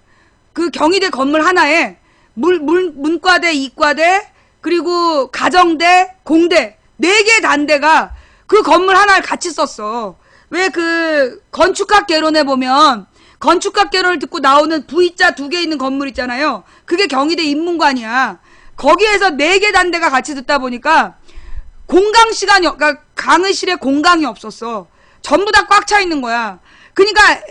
그 경희대 건물 하나에 문과대, 이과대, 그리고 가정대, 공대 4개 단대가 그 건물 하나를 같이 썼어. 왜 그 건축학 개론에 보면 건축학 개론을 듣고 나오는 V자 2개 있는 건물 있잖아요. 그게 경희대 인문관이야. 거기에서 4개 단대가 같이 듣다 보니까 공강 시간이, 그러니까 강의실에 공강이 없었어. 전부 다 꽉 차 있는 거야. 그러니까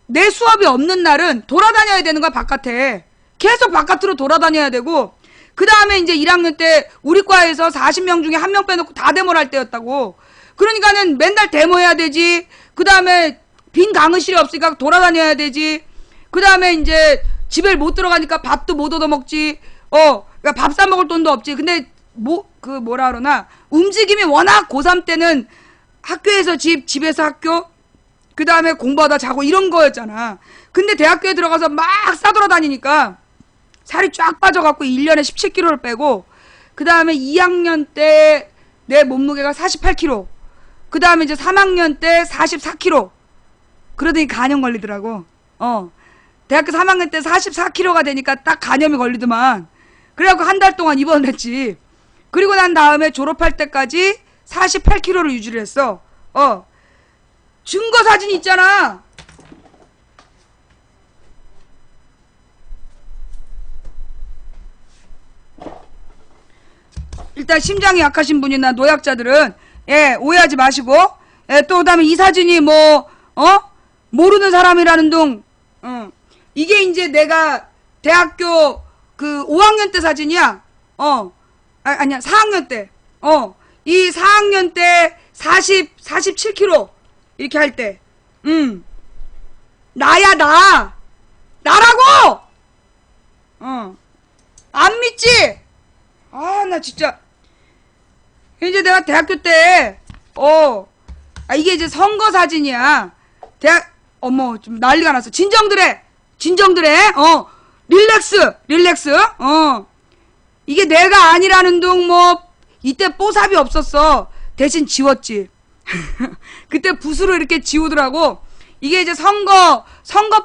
내 수업이 없는 날은 돌아다녀야 되는 거야, 바깥에. 계속 바깥으로 돌아다녀야 되고, 그 다음에 이제 1학년 때 우리 과에서 40명 중에 1명 빼놓고 다 데모를 할 때였다고. 그러니까는 맨날 데모해야 되지. 그 다음에 빈 강의실이 없으니까 돌아다녀야 되지. 그 다음에 이제 집에 못 들어가니까 밥도 못 얻어먹지. 그러니까 밥 사 먹을 돈도 없지. 근데 뭐라 그러나 움직임이 워낙 고3 때는 학교에서 집에서 학교, 그 다음에 공부하다 자고 이런 거였잖아. 근데 대학교에 들어가서 막 싸돌아다니니까 살이 쫙 빠져갖고 1년에 17kg를 빼고, 그 다음에 2학년 때 내 몸무게가 48kg, 그 다음에 이제 3학년 때 44kg. 그러더니 간염 걸리더라고. 대학교 3학년 때 44kg가 되니까 딱 간염이 걸리더만. 그래갖고 한 달 동안 입원했지. 그리고 난 다음에 졸업할 때까지 48kg를 유지를 했어. 증거 사진 있잖아. 일단 심장이 약하신 분이나 노약자들은 오해하지 마시고, 또 그다음에 이 사진이 뭐 모르는 사람이라는 둥, 이게 이제 내가 대학교 그 5학년 때 사진이야. 아니야 4학년 때. 이 4학년 때 47kg 이렇게 할 때. 나야 나라고. 안 믿지? 나 진짜. 이제 내가 대학교 때, 이게 이제 선거 사진이야. 어머, 좀 난리가 났어. 진정들해. 릴렉스. 이게 내가 아니라는 둥, 이때 뽀삽이 없었어. 대신 지웠지. 그때 붓으로 이렇게 지우더라고. 이게 이제 선거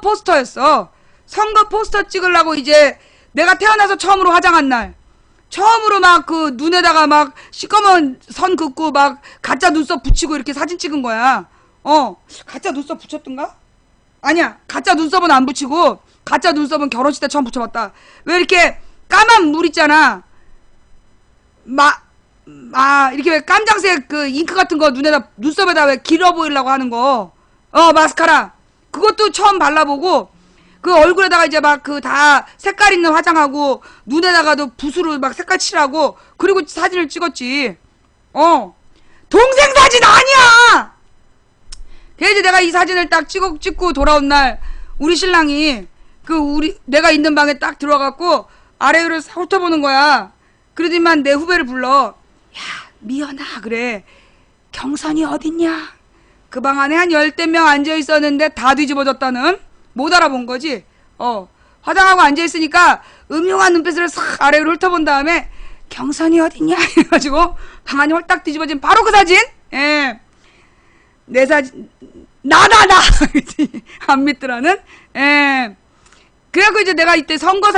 포스터였어. 선거 포스터 찍으려고 이제 내가 태어나서 처음으로 화장한 날. 처음으로 막 그 눈에다가 막 시꺼먼 선 긋고 막 가짜 눈썹 붙이고 이렇게 사진 찍은 거야. 가짜 눈썹 붙였던가? 아니야. 가짜 눈썹은 안 붙이고, 가짜 눈썹은 결혼식 때 처음 붙여봤다. 왜 이렇게 까만 물 있잖아. 이렇게 왜 깜장색 그 잉크 같은 거 눈썹에다 왜 길어 보이려고 하는 거. 마스카라. 그것도 처음 발라보고, 그 얼굴에다가 이제 막 그 다 색깔 있는 화장하고, 눈에다가도 붓으로 막 색깔 칠하고, 그리고 사진을 찍었지. 동생 사진 아니야! 그래서 내가 이 사진을 딱 찍고 돌아온 날, 우리 신랑이 내가 있는 방에 딱 들어가갖고 아래를 훑어보는 거야. 그러더니만 내 후배를 불러. 야, 미연아, 그래. 경선이 어딨냐? 그 방 안에 한 10명 앉아있었는데 다 뒤집어졌다는? 못 알아본 거지. 화장하고 앉아있으니까 음흉한 눈빛으로 싹 아래로 훑어본 다음에 경선이 어딨냐? 이래가지고 방 안이 홀딱 뒤집어진 바로 그 사진? 내 사진, 나다! 안 믿더라는? 그래갖고 이제 내가 이때 선거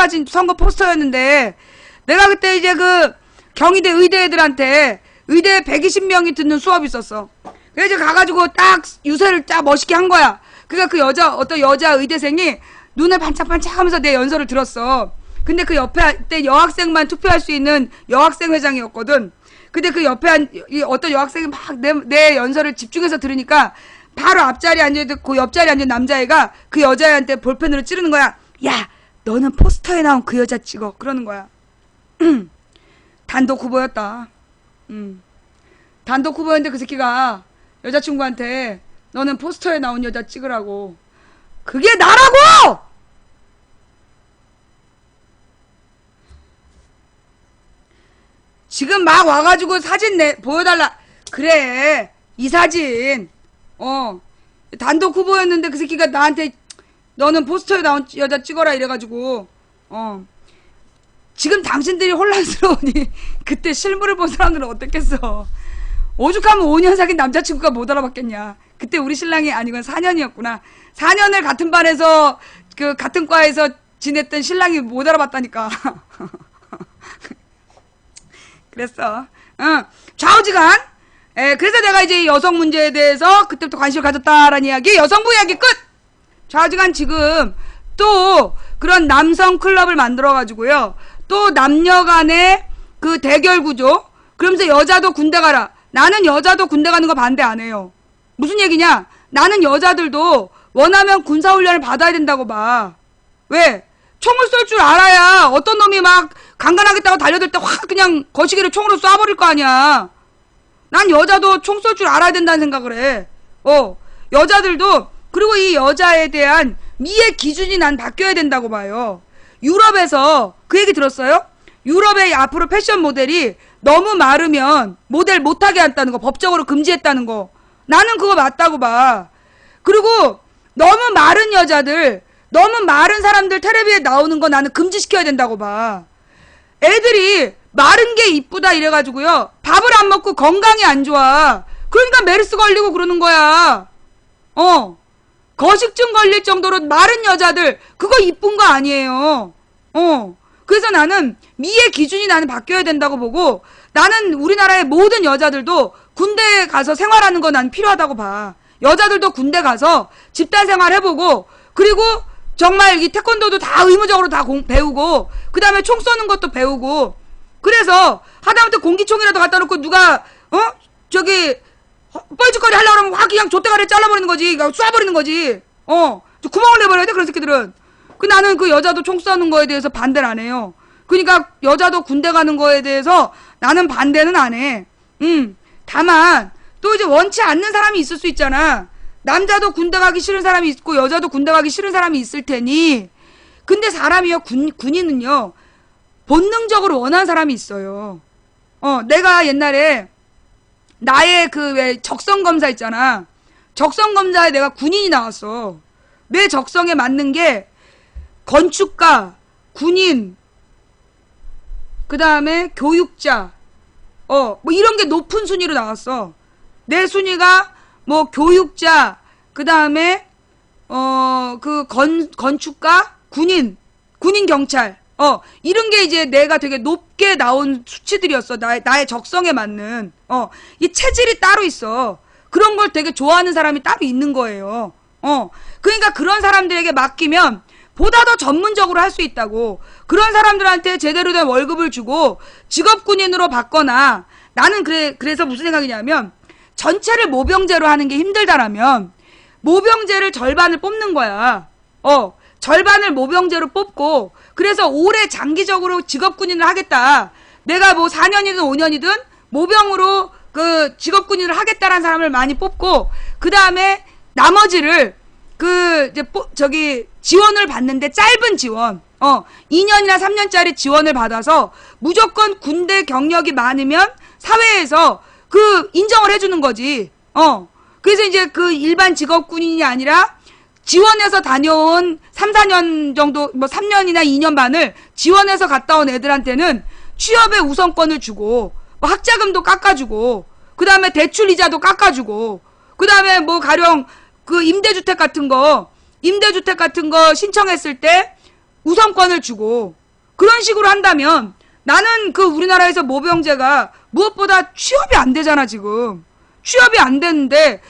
포스터였는데, 내가 그때 이제 그 경희대 의대 애들한테 의대 120명이 듣는 수업이 있었어. 그래서 가가지고 딱 유세를 딱 멋있게 한 거야. 그러니까 어떤 여자 의대생이 눈을 반짝반짝 하면서 내 연설을 들었어. 근데 그 옆에 때 여학생만 투표할 수 있는 여학생 회장이었거든. 근데 그 옆에 어떤 여학생이 막 내 연설을 집중해서 들으니까 바로 앞자리에 앉아있던 그 옆자리에 앉은 남자애가 그 여자애한테 볼펜으로 찌르는 거야. 야, 너는 포스터에 나온 그 여자 찍어. 그러는 거야. 단독 후보였다. 단독 후보였는데 그 새끼가 여자친구한테 너는 포스터에 나온 여자 찍으라고. 그게 나라고! 지금 막 와가지고 사진 보여달라. 그래, 이 사진. 단독 후보였는데 그 새끼가 나한테 너는 포스터에 나온 여자 찍어라 이래가지고. 지금 당신들이 혼란스러우니 그때 실물을 본 사람들은 어땠겠어. 오죽하면 5년 사귄 남자친구가 못 알아봤겠냐. 그때 우리 신랑이 아니건 4년이었구나. 4년을 같은 반에서 그 같은 과에서 지냈던 신랑이 못 알아봤다니까. 그랬어. 좌우지간. 그래서 내가 이제 여성 문제에 대해서 그때부터 관심을 가졌다라는 이야기. 여성부 이야기 끝. 좌우지간 지금 또 그런 남성 클럽을 만들어가지고요. 또 남녀 간의 그 대결 구조. 그러면서 여자도 군대 가라. 나는 여자도 군대 가는 거 반대 안 해요. 무슨 얘기냐? 나는 여자들도 원하면 군사훈련을 받아야 된다고 봐. 왜? 총을 쏠 줄 알아야 어떤 놈이 막 강간하겠다고 달려들 때 확 그냥 거시기를 총으로 쏴버릴 거 아니야. 난 여자도 총 쏠 줄 알아야 된다는 생각을 해. 여자들도. 그리고 이 여자에 대한 미의 기준이 난 바뀌어야 된다고 봐요. 유럽에서 그 얘기 들었어요? 유럽의 앞으로 패션 모델이 너무 마르면 모델 못하게 한다는 거, 법적으로 금지했다는 거. 나는 그거 맞다고 봐. 그리고 너무 마른 여자들, 너무 마른 사람들 텔레비에 나오는 거 나는 금지시켜야 된다고 봐. 애들이 마른 게 이쁘다 이래가지고요. 밥을 안 먹고 건강이 안 좋아. 그러니까 메르스 걸리고 그러는 거야. 거식증 걸릴 정도로 마른 여자들, 그거 이쁜 거 아니에요. 그래서 나는 미의 기준이 나는 바뀌어야 된다고 보고, 나는 우리나라의 모든 여자들도 군대에 가서 생활하는 거 난 필요하다고 봐. 여자들도 군대 가서 집단 생활 해보고, 그리고 정말 이 태권도도 다 의무적으로 다 배우고, 그 다음에 총 쏘는 것도 배우고, 그래서 하다못해 공기총이라도 갖다 놓고 누가 저기 뻘짓거리 하려고 하면 확 그냥 좆대가리 잘라버리는 거지. 쏴버리는 거지. 구멍을 내버려야 돼 그런 새끼들은. 나는 그 여자도 총 쏘는 거에 대해서 반대를 안 해요. 그러니까 여자도 군대 가는 거에 대해서 나는 반대는 안 해. 다만 또 이제 원치 않는 사람이 있을 수 있잖아. 남자도 군대 가기 싫은 사람이 있고 여자도 군대 가기 싫은 사람이 있을 테니. 근데 사람이요, 군인은요, 본능적으로 원하는 사람이 있어요. 내가 옛날에 나의 그 왜 적성검사 있잖아. 적성검사에 내가 군인이 나왔어. 내 적성에 맞는 게 건축가, 군인, 그 다음에 교육자, 뭐 이런 게 높은 순위로 나왔어. 내 순위가 뭐 교육자, 그 다음에 그 건축가, 군인 경찰, 이런 게 이제 내가 되게 높게 나온 수치들이었어. 나의 적성에 맞는. 이 체질이 따로 있어. 그런 걸 되게 좋아하는 사람이 따로 있는 거예요. 그러니까 그런 사람들에게 맡기면 보다 더 전문적으로 할 수 있다고. 그런 사람들한테 제대로 된 월급을 주고 직업군인으로 받거나. 나는 그래서 무슨 생각이냐면, 전체를 모병제로 하는 게 힘들다라면 모병제를 절반을 뽑는 거야. 절반을 모병제로 뽑고, 그래서 오래 장기적으로 직업군인을 하겠다. 내가 뭐 4년이든 5년이든 모병으로 그 직업군인을 하겠다라는 사람을 많이 뽑고, 그 다음에 나머지를 지원을 받는데 짧은 지원, 2년이나 3년짜리 지원을 받아서 무조건 군대 경력이 많으면 사회에서 인정을 해주는 거지. 그래서 이제 그 일반 직업군인이 아니라 지원해서 다녀온 3, 4년 정도, 뭐 3년이나 2년 반을 지원해서 갔다 온 애들한테는 취업의 우선권을 주고, 뭐 학자금도 깎아주고, 그 다음에 대출 이자도 깎아주고, 그 다음에 뭐 가령 그 임대주택 같은 거 신청했을 때 우선권을 주고, 그런 식으로 한다면 나는 그 우리나라에서 모병제가 무엇보다 취업이 안 되잖아, 지금. 취업이 안 되는데,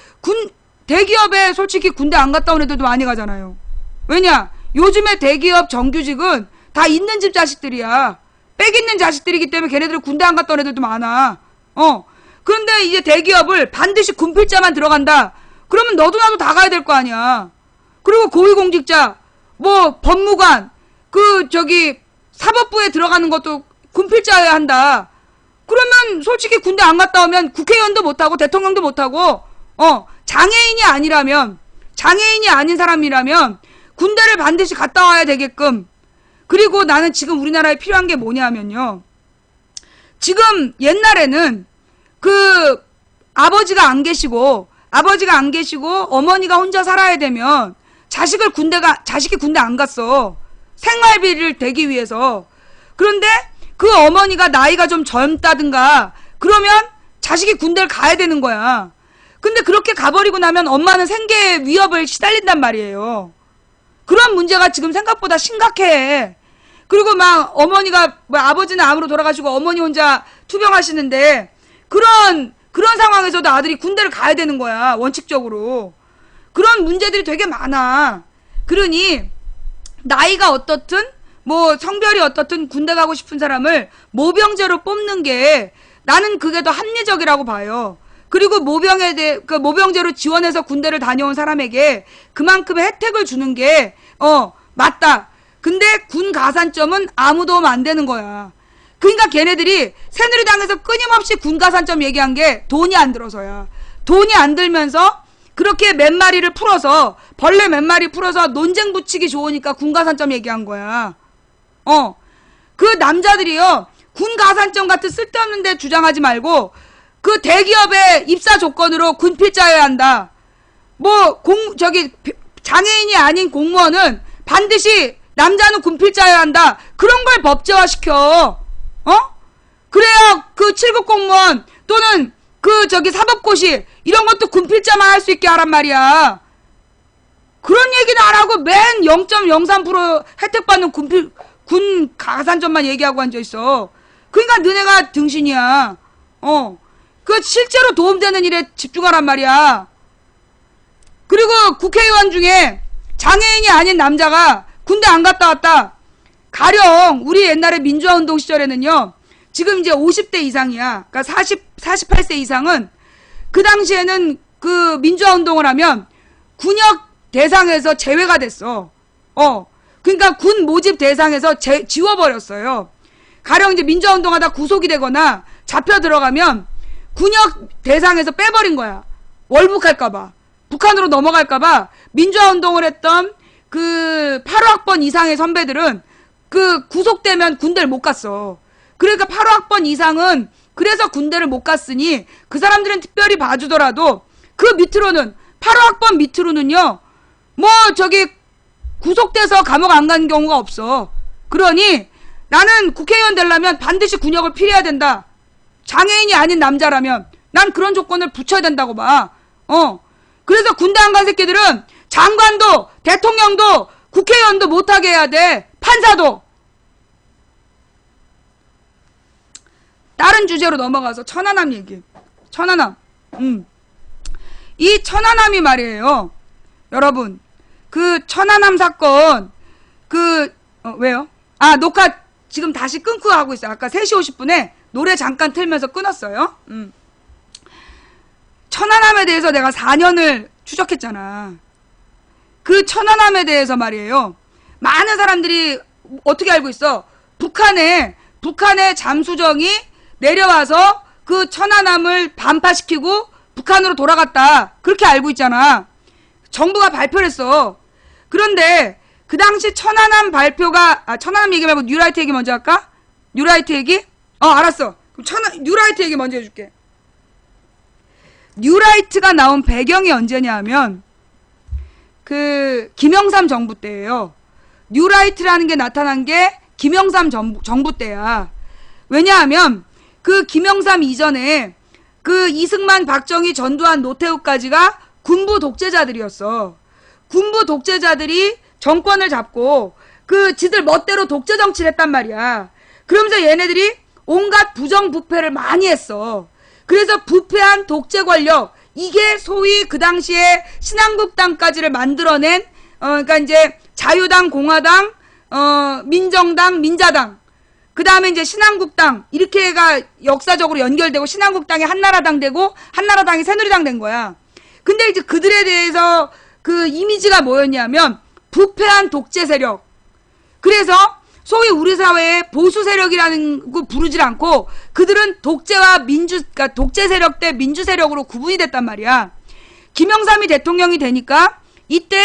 대기업에 솔직히 군대 안 갔다 온 애들도 많이 가잖아요. 왜냐? 요즘에 대기업 정규직은 다 있는 집 자식들이야. 빽 있는 자식들이기 때문에 걔네들은 군대 안 갔다 온 애들도 많아. 그런데 이제 대기업을 반드시 군필자만 들어간다. 그러면 너도 나도 다 가야 될 거 아니야. 그리고 고위공직자, 뭐 법무관, 사법부에 들어가는 것도 군필자여야 한다. 그러면 솔직히 군대 안 갔다 오면 국회의원도 못하고 대통령도 못하고, 장애인이 아닌 사람이라면 군대를 반드시 갔다 와야 되게끔. 그리고 나는 지금 우리나라에 필요한 게 뭐냐면요, 지금 옛날에는 아버지가 안 계시고 어머니가 혼자 살아야 되면 자식이 군대 안 갔어. 생활비를 대기 위해서. 그런데 그 어머니가 나이가 좀 젊다든가 그러면 자식이 군대를 가야 되는 거야. 근데 그렇게 가버리고 나면 엄마는 생계의 위협을 시달린단 말이에요. 그런 문제가 지금 생각보다 심각해. 그리고 막 어머니가, 아버지는 암으로 돌아가시고 어머니 혼자 투병하시는데, 그런 상황에서도 아들이 군대를 가야 되는 거야, 원칙적으로. 그런 문제들이 되게 많아. 그러니 나이가 어떻든 뭐 성별이 어떻든 군대 가고 싶은 사람을 모병제로 뽑는 게 나는 그게 더 합리적이라고 봐요. 그리고 모병제로 지원해서 군대를 다녀온 사람에게 그만큼의 혜택을 주는 게 맞다. 근데 군 가산점은 아무 도움 안 되는 거야. 그러니까 걔네들이 새누리당에서 끊임없이 군 가산점 얘기한 게 돈이 안 들어서야. 돈이 안 들면서 그렇게 벌레 몇 마리 풀어서 논쟁 붙이기 좋으니까 군 가산점 얘기한 거야. 그 남자들이요, 군 가산점 같은 쓸데없는 데 주장하지 말고 그 대기업의 입사 조건으로 군필자여야 한다. 뭐 장애인이 아닌 공무원은 반드시 남자는 군필자여야 한다. 그런 걸 법제화시켜. 그래야 그 7급 공무원 또는 사법고시 이런 것도 군필자만 할 수 있게 하란 말이야. 그런 얘기는 안 하고 맨 0.03% 혜택 받는 군 가산점만 얘기하고 앉아있어. 그러니까 너네가 등신이야. 그 실제로 도움되는 일에 집중하란 말이야. 그리고 국회의원 중에 장애인이 아닌 남자가 군대 안 갔다 왔다. 가령 우리 옛날에 민주화운동 시절에는요. 지금 이제 50대 이상이야. 그러니까 48세 이상은 그 당시에는 그 민주화운동을 하면 군역 대상에서 제외가 됐어. 그러니까 군 모집 대상에서 지워버렸어요. 가령 이제 민주화운동하다 구속이 되거나 잡혀 들어가면 군역 대상에서 빼버린 거야. 월북할까봐. 북한으로 넘어갈까봐 민주화운동을 했던 그 8호학번 이상의 선배들은 그 구속되면 군대를 못 갔어. 그러니까 8호학번 이상은 그래서 군대를 못 갔으니 그 사람들은 특별히 봐주더라도 그 밑으로는 8호학번 밑으로는요. 뭐 구속돼서 감옥 안 가는 경우가 없어. 그러니 나는 국회의원 되려면 반드시 군역을 필요해야 된다. 장애인이 아닌 남자라면 난 그런 조건을 붙여야 된다고 봐. 그래서 군대 안 간 새끼들은 장관도 대통령도 국회의원도 못하게 해야 돼. 판사도. 다른 주제로 넘어가서 천안함 얘기. 천안함. 이 천안함이 말이에요. 여러분 그 천안함 사건 왜요? 녹화 지금 다시 끊고 하고 있어요. 아까 3시 50분에 노래 잠깐 틀면서 끊었어요. 천안함에 대해서 내가 4년을 추적했잖아. 그 천안함에 대해서 말이에요. 많은 사람들이 어떻게 알고 있어? 북한의 잠수정이 내려와서 그 천안함을 반파시키고 북한으로 돌아갔다. 그렇게 알고 있잖아. 정부가 발표를 했어. 그런데 그 당시 천안함 발표가 천안함 얘기 말고 뉴라이트 얘기 먼저 할까? 뉴라이트 얘기? 알았어. 그럼 뉴라이트 얘기 먼저 해줄게. 뉴라이트가 나온 배경이 언제냐 하면 그 김영삼 정부 때예요. 뉴라이트라는 게 나타난 게 김영삼 정부 때야. 왜냐하면 그 김영삼 이전에 그 이승만, 박정희, 전두환, 노태우까지가 군부 독재자들이었어. 군부 독재자들이 정권을 잡고 그 지들 멋대로 독재 정치를 했단 말이야. 그러면서 얘네들이 온갖 부정부패를 많이 했어. 그래서 부패한 독재 권력, 이게 소위 그 당시에 신한국당까지를 만들어낸 그러니까 이제 자유당, 공화당, 민정당, 민자당, 그 다음에 이제 신한국당, 이렇게가 역사적으로 연결되고 신한국당이 한나라당 되고 한나라당이 새누리당 된 거야. 근데 이제 그들에 대해서 그 이미지가 뭐였냐면 부패한 독재 세력. 그래서 소위 우리 사회의 보수 세력이라는 거 부르질 않고 그들은 독재와 그러니까 독재 세력 대 민주 세력으로 구분이 됐단 말이야. 김영삼이 대통령이 되니까 이때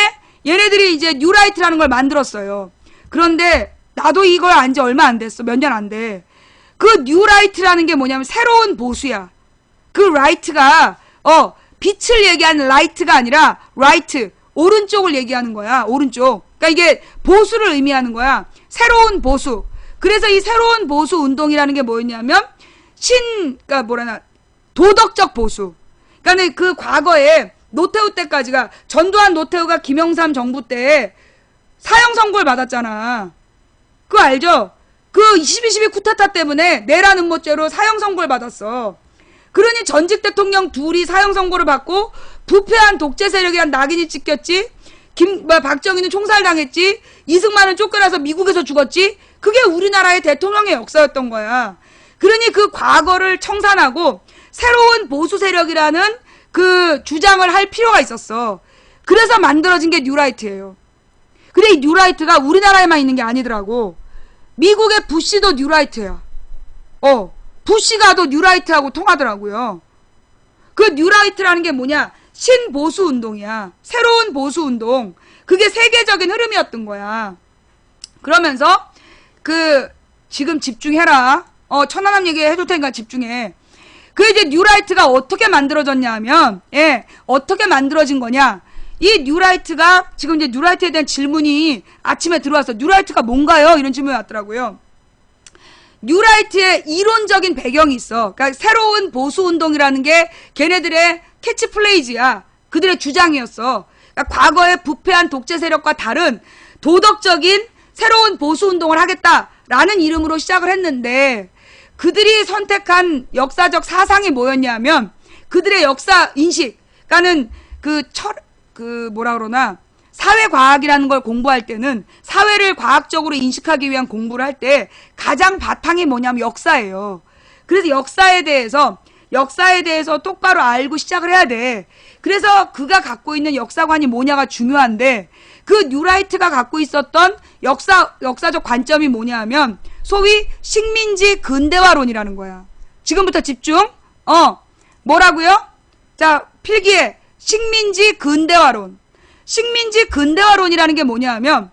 얘네들이 이제 뉴라이트라는 걸 만들었어요. 그런데 나도 이걸 안 지 얼마 안 됐어. 몇 년 안 돼. 그 뉴라이트라는 게 뭐냐면 새로운 보수야. 그 라이트가 빛을 얘기하는 라이트가 아니라 라이트, 오른쪽을 얘기하는 거야. 오른쪽. 그러니까 이게 보수를 의미하는 거야. 새로운 보수. 그래서 이 새로운 보수 운동이라는 게 뭐였냐면 그러니까 뭐라나 도덕적 보수. 그러니까 그 과거에 노태우 때까지가 전두환 노태우가 김영삼 정부 때 사형 선고를 받았잖아. 그거 알죠? 그 22.12 쿠데타 때문에 내란 음모죄로 사형 선고를 받았어. 그러니 전직 대통령 둘이 사형 선고를 받고 부패한 독재 세력이란 낙인이 찍혔지. 박정희는 총살당했지. 이승만은 쫓겨나서 미국에서 죽었지. 그게 우리나라의 대통령의 역사였던 거야. 그러니 그 과거를 청산하고 새로운 보수 세력이라는 그 주장을 할 필요가 있었어. 그래서 만들어진 게 뉴라이트예요. 근데 이 뉴라이트가 우리나라에만 있는 게 아니더라고. 미국의 부시도 뉴라이트야. 부시가도 뉴라이트하고 통하더라고요. 그 뉴라이트라는 게 뭐냐? 신보수 운동이야. 새로운 보수 운동. 그게 세계적인 흐름이었던 거야. 그러면서 지금 집중해라. 천안함 얘기 해줄 테니까 집중해. 그 이제 뉴라이트가 어떻게 만들어졌냐 하면 어떻게 만들어진 거냐? 이 뉴라이트가 지금 이제 뉴라이트에 대한 질문이 아침에 들어왔어. 뉴라이트가 뭔가요? 이런 질문이 왔더라고요. 뉴라이트의 이론적인 배경이 있어. 그러니까 새로운 보수운동이라는 게 걔네들의 캐치플레이즈야. 그들의 주장이었어. 그러니까 과거의 부패한 독재 세력과 다른 도덕적인 새로운 보수운동을 하겠다라는 이름으로 시작을 했는데 그들이 선택한 역사적 사상이 뭐였냐면 그들의 역사 인식, 그러니까는 뭐라 그러나 사회과학이라는 걸 공부할 때는 사회를 과학적으로 인식하기 위한 공부를 할 때 가장 바탕이 뭐냐면 역사예요. 그래서 역사에 대해서 똑바로 알고 시작을 해야 돼. 그래서 그가 갖고 있는 역사관이 뭐냐가 중요한데 그 뉴라이트가 갖고 있었던 역사적 관점이 뭐냐면 소위 식민지 근대화론이라는 거야. 지금부터 집중. 뭐라고요? 자, 필기에 식민지 근대화론. 식민지 근대화론이라는 게 뭐냐면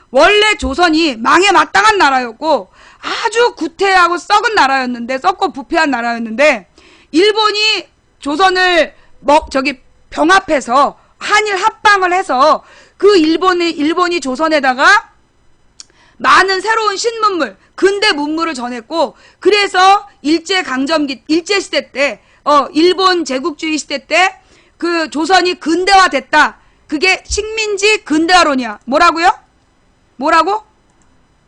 원래 조선이 망에 마땅한 나라였고 아주 구태하고 썩은 나라였는데 썩고 부패한 나라였는데 일본이 조선을 병합해서 한일 합방을 해서 그 일본이 조선에다가 많은 새로운 신문물, 근대 문물을 전했고 그래서 일제시대 때 일본 제국주의 시대 때 그 조선이 근대화됐다. 그게 식민지 근대화론이야. 뭐라고요? 뭐라고?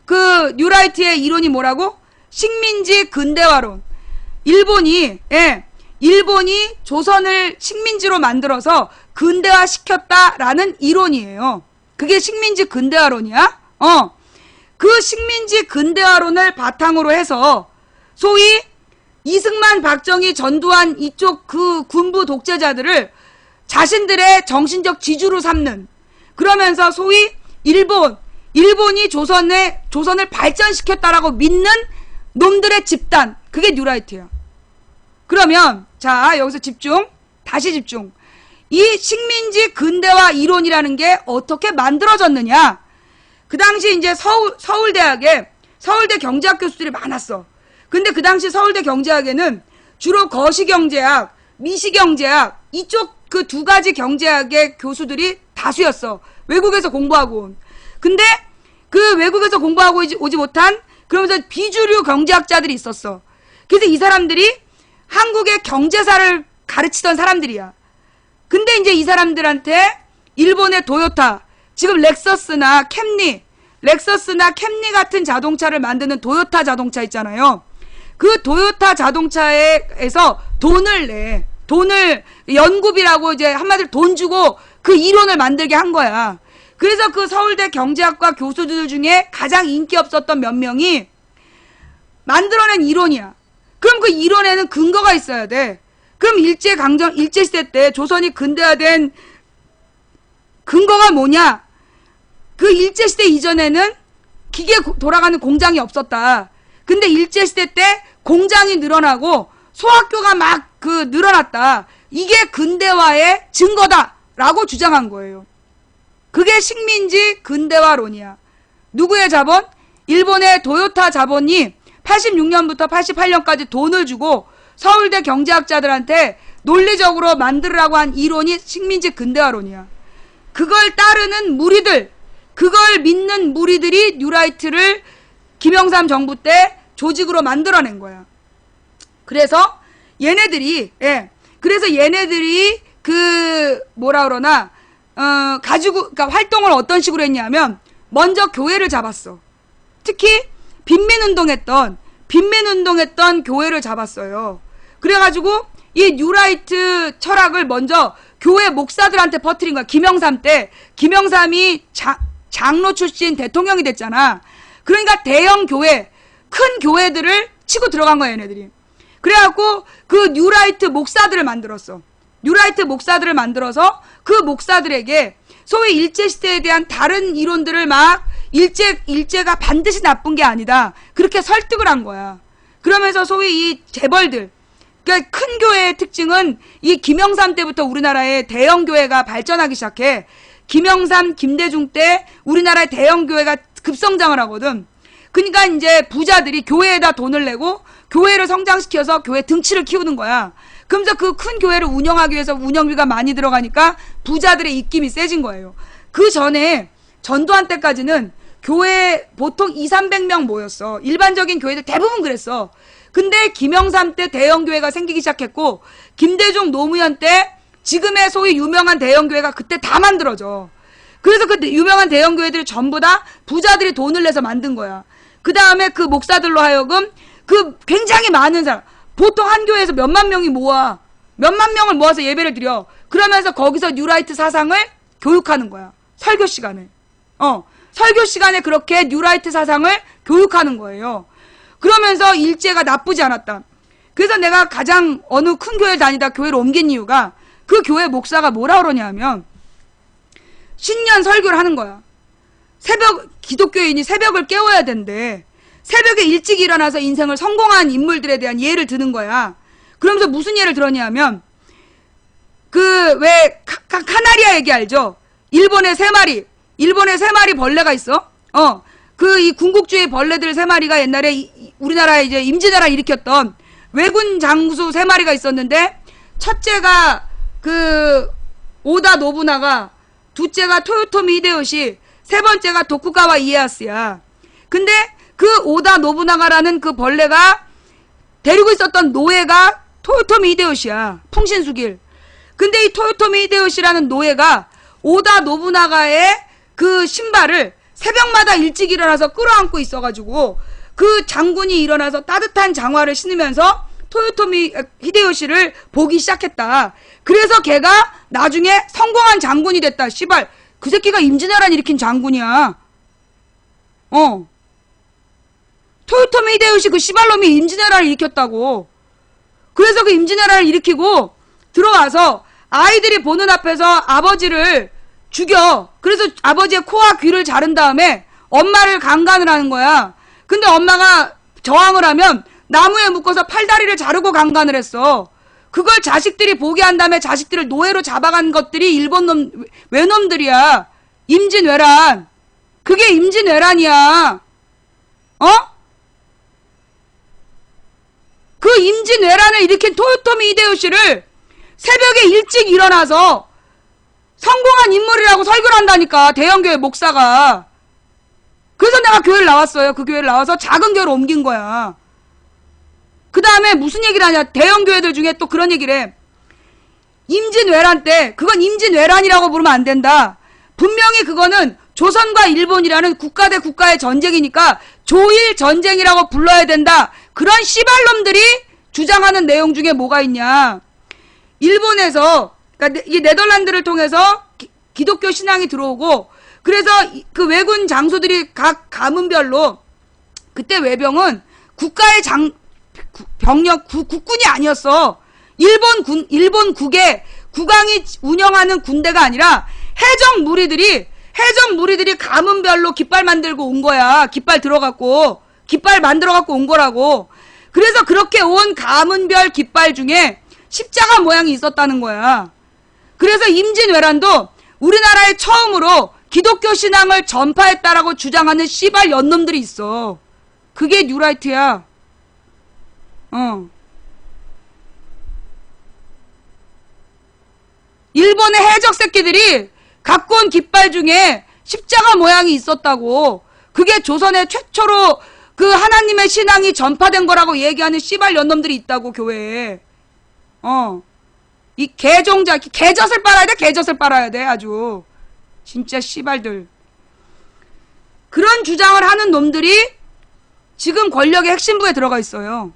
그 뉴라이트의 이론이 뭐라고? 식민지 근대화론. 일본이 조선을 식민지로 만들어서 근대화시켰다라는 이론이에요. 그게 식민지 근대화론이야? 그 식민지 근대화론을 바탕으로 해서 소위 이승만, 박정희, 전두환 이쪽 그 군부 독재자들을 자신들의 정신적 지주로 삼는 그러면서 소위 일본이 조선을 발전시켰다라고 믿는 놈들의 집단 그게 뉴라이트야. 그러면 자 여기서 다시 집중. 이 식민지 근대화 이론이라는 게 어떻게 만들어졌느냐? 그 당시 이제 서울대 경제학 교수들이 많았어. 근데 그 당시 서울대 경제학에는 주로 거시경제학, 미시경제학 이쪽 그 두 가지 경제학의 교수들이 다수였어. 외국에서 공부하고 온. 근데 그 외국에서 공부하고 오지 못한 그러면서 비주류 경제학자들이 있었어. 그래서 이 사람들이 한국의 경제사를 가르치던 사람들이야. 근데 이제 이 사람들한테 일본의 도요타, 지금 렉서스나 캠리 같은 자동차를 만드는 도요타 자동차 있잖아요. 그 도요타 자동차에서 돈을 연구비라고 이제 한마디로 돈 주고 그 이론을 만들게 한 거야. 그래서 그 서울대 경제학과 교수들 중에 가장 인기 없었던 몇 명이 만들어낸 이론이야. 그럼 그 이론에는 근거가 있어야 돼. 그럼 일제시대 때 조선이 근대화된 근거가 뭐냐? 그 일제시대 이전에는 기계 돌아가는 공장이 없었다. 근데 일제시대 때 공장이 늘어나고 소학교가 막 늘어났다. 이게 근대화의 증거다라고 주장한 거예요. 그게 식민지 근대화론이야. 누구의 자본? 일본의 도요타 자본이 86년부터 88년까지 돈을 주고 서울대 경제학자들한테 논리적으로 만들으라고 한 이론이 식민지 근대화론이야. 그걸 따르는 무리들, 그걸 믿는 무리들이 뉴라이트를 김영삼 정부 때 조직으로 만들어낸 거야. 그래서 얘네들이 그러니까 활동을 어떤 식으로 했냐면 먼저 교회를 잡았어. 특히 빈민운동했던 교회를 잡았어요. 그래가지고 이 뉴라이트 철학을 먼저 교회 목사들한테 퍼뜨린 거야. 김영삼 때. 김영삼이 장로 출신 대통령이 됐잖아. 그러니까 대형 교회, 큰 교회들을 치고 들어간 거야, 얘네들이. 그래갖고 그 뉴라이트 목사들을 만들었어. 뉴라이트 목사들을 만들어서 그 목사들에게 소위 일제시대에 대한 다른 이론들을 막 일제가 반드시 나쁜 게 아니다. 그렇게 설득을 한 거야. 그러면서 소위 이 재벌들, 그러니까 큰 교회의 특징은 이 김영삼 때부터 우리나라의 대형 교회가 발전하기 시작해. 김영삼, 김대중 때 우리나라의 대형 교회가 급성장을 하거든. 그러니까 이제 부자들이 교회에다 돈을 내고 교회를 성장시켜서 교회 등치를 키우는 거야. 그러면서 그 큰 교회를 운영하기 위해서 운영비가 많이 들어가니까 부자들의 입김이 세진 거예요. 그 전에 전두환 때까지는 교회 보통 200~300명 모였어. 일반적인 교회들 대부분 그랬어. 근데 김영삼 때 대형 교회가 생기기 시작했고 김대중 노무현 때 지금의 소위 유명한 대형 교회가 그때 다 만들어져. 그래서 그 유명한 대형 교회들이 전부 다 부자들이 돈을 내서 만든 거야. 그 다음에 그 목사들로 하여금 그 굉장히 많은 사람, 보통 한 교회에서 몇만 명이 모아, 몇만 명을 모아서 예배를 드려. 그러면서 거기서 뉴라이트 사상을 교육하는 거야. 설교 시간에. 설교 시간에 그렇게 뉴라이트 사상을 교육하는 거예요. 그러면서 일제가 나쁘지 않았다. 그래서 내가 가장 어느 큰 교회를 다니다 교회를 옮긴 이유가 그 교회 목사가 뭐라 그러냐면 신년 설교를 하는 거야. 기독교인이 새벽을 깨워야 된대. 새벽에 일찍 일어나서 인생을 성공한 인물들에 대한 예를 드는 거야. 그러면서 무슨 예를 들었냐면 왜 카나리아 얘기 알죠? 일본에 세 마리 벌레가 있어. 이 군국주의 벌레들 세 마리가 옛날에 우리나라에 이제 임진왜란을 일으켰던 왜군 장수 세 마리가 있었는데 첫째가 오다 노부나가, 둘째가 토요토미 히데요시, 세 번째가 도쿠가와 이에야스야. 근데 그 오다 노부나가라는 그 벌레가 데리고 있었던 노예가 토요토미 히데요시야. 풍신수길. 근데 이 토요토미 히데요시라는 노예가 오다 노부나가의 그 신발을 새벽마다 일찍 일어나서 끌어안고 있어가지고 그 장군이 일어나서 따뜻한 장화를 신으면서 토요토미 히데요시를 보기 시작했다. 그래서 걔가 나중에 성공한 장군이 됐다. 씨발, 그 새끼가 임진왜란 일으킨 장군이야. 토요토미 히데요시 그 씨발놈이 임진왜란을 일으켰다고. 그래서 그 임진왜란을 일으키고 들어와서 아이들이 보는 앞에서 아버지를 죽여. 그래서 아버지의 코와 귀를 자른 다음에 엄마를 강간을 하는 거야. 근데 엄마가 저항을 하면 나무에 묶어서 팔다리를 자르고 강간을 했어. 그걸 자식들이 보게 한 다음에 자식들을 노예로 잡아간 것들이 일본 외놈들이야. 임진왜란. 그게 임진왜란이야. 그 임진왜란을 일으킨 토요토미 히데요시를 새벽에 일찍 일어나서 성공한 인물이라고 설교를 한다니까, 대형교회 목사가. 그래서 내가 교회를 나왔어요. 그 교회를 나와서 작은 교회로 옮긴 거야. 그 다음에 무슨 얘기를 하냐. 대형교회들 중에 또 그런 얘기를 해. 임진왜란 때, 그건 임진왜란이라고 부르면 안 된다. 분명히 그거는 조선과 일본이라는 국가 대 국가의 전쟁이니까 조일 전쟁이라고 불러야 된다. 그런 씨발놈들이 주장하는 내용 중에 뭐가 있냐. 일본에서, 그러니까 이 네덜란드를 통해서 기독교 신앙이 들어오고, 그래서 그 왜군 장수들이 각 가문별로, 그때 외병은 국가의 국군이 아니었어. 일본국의 국왕이 운영하는 군대가 아니라 해적 무리들이 가문별로 깃발 만들고 온 거야. 깃발 만들어갖고 온 거라고. 그래서 그렇게 온 가문별 깃발 중에 십자가 모양이 있었다는 거야. 그래서 임진왜란도 우리나라에 처음으로 기독교 신앙을 전파했다라고 주장하는 씨발 연놈들이 있어. 그게 뉴라이트야. 일본의 해적 새끼들이 갖고 온 깃발 중에 십자가 모양이 있었다고. 그게 조선의 최초로 그 하나님의 신앙이 전파된 거라고 얘기하는 씨발 연놈들이 있다고, 교회에. 이 개종자, 개젖을 빨아야 돼, 개젖을 빨아야 돼, 아주. 진짜 씨발들. 그런 주장을 하는 놈들이 지금 권력의 핵심부에 들어가 있어요.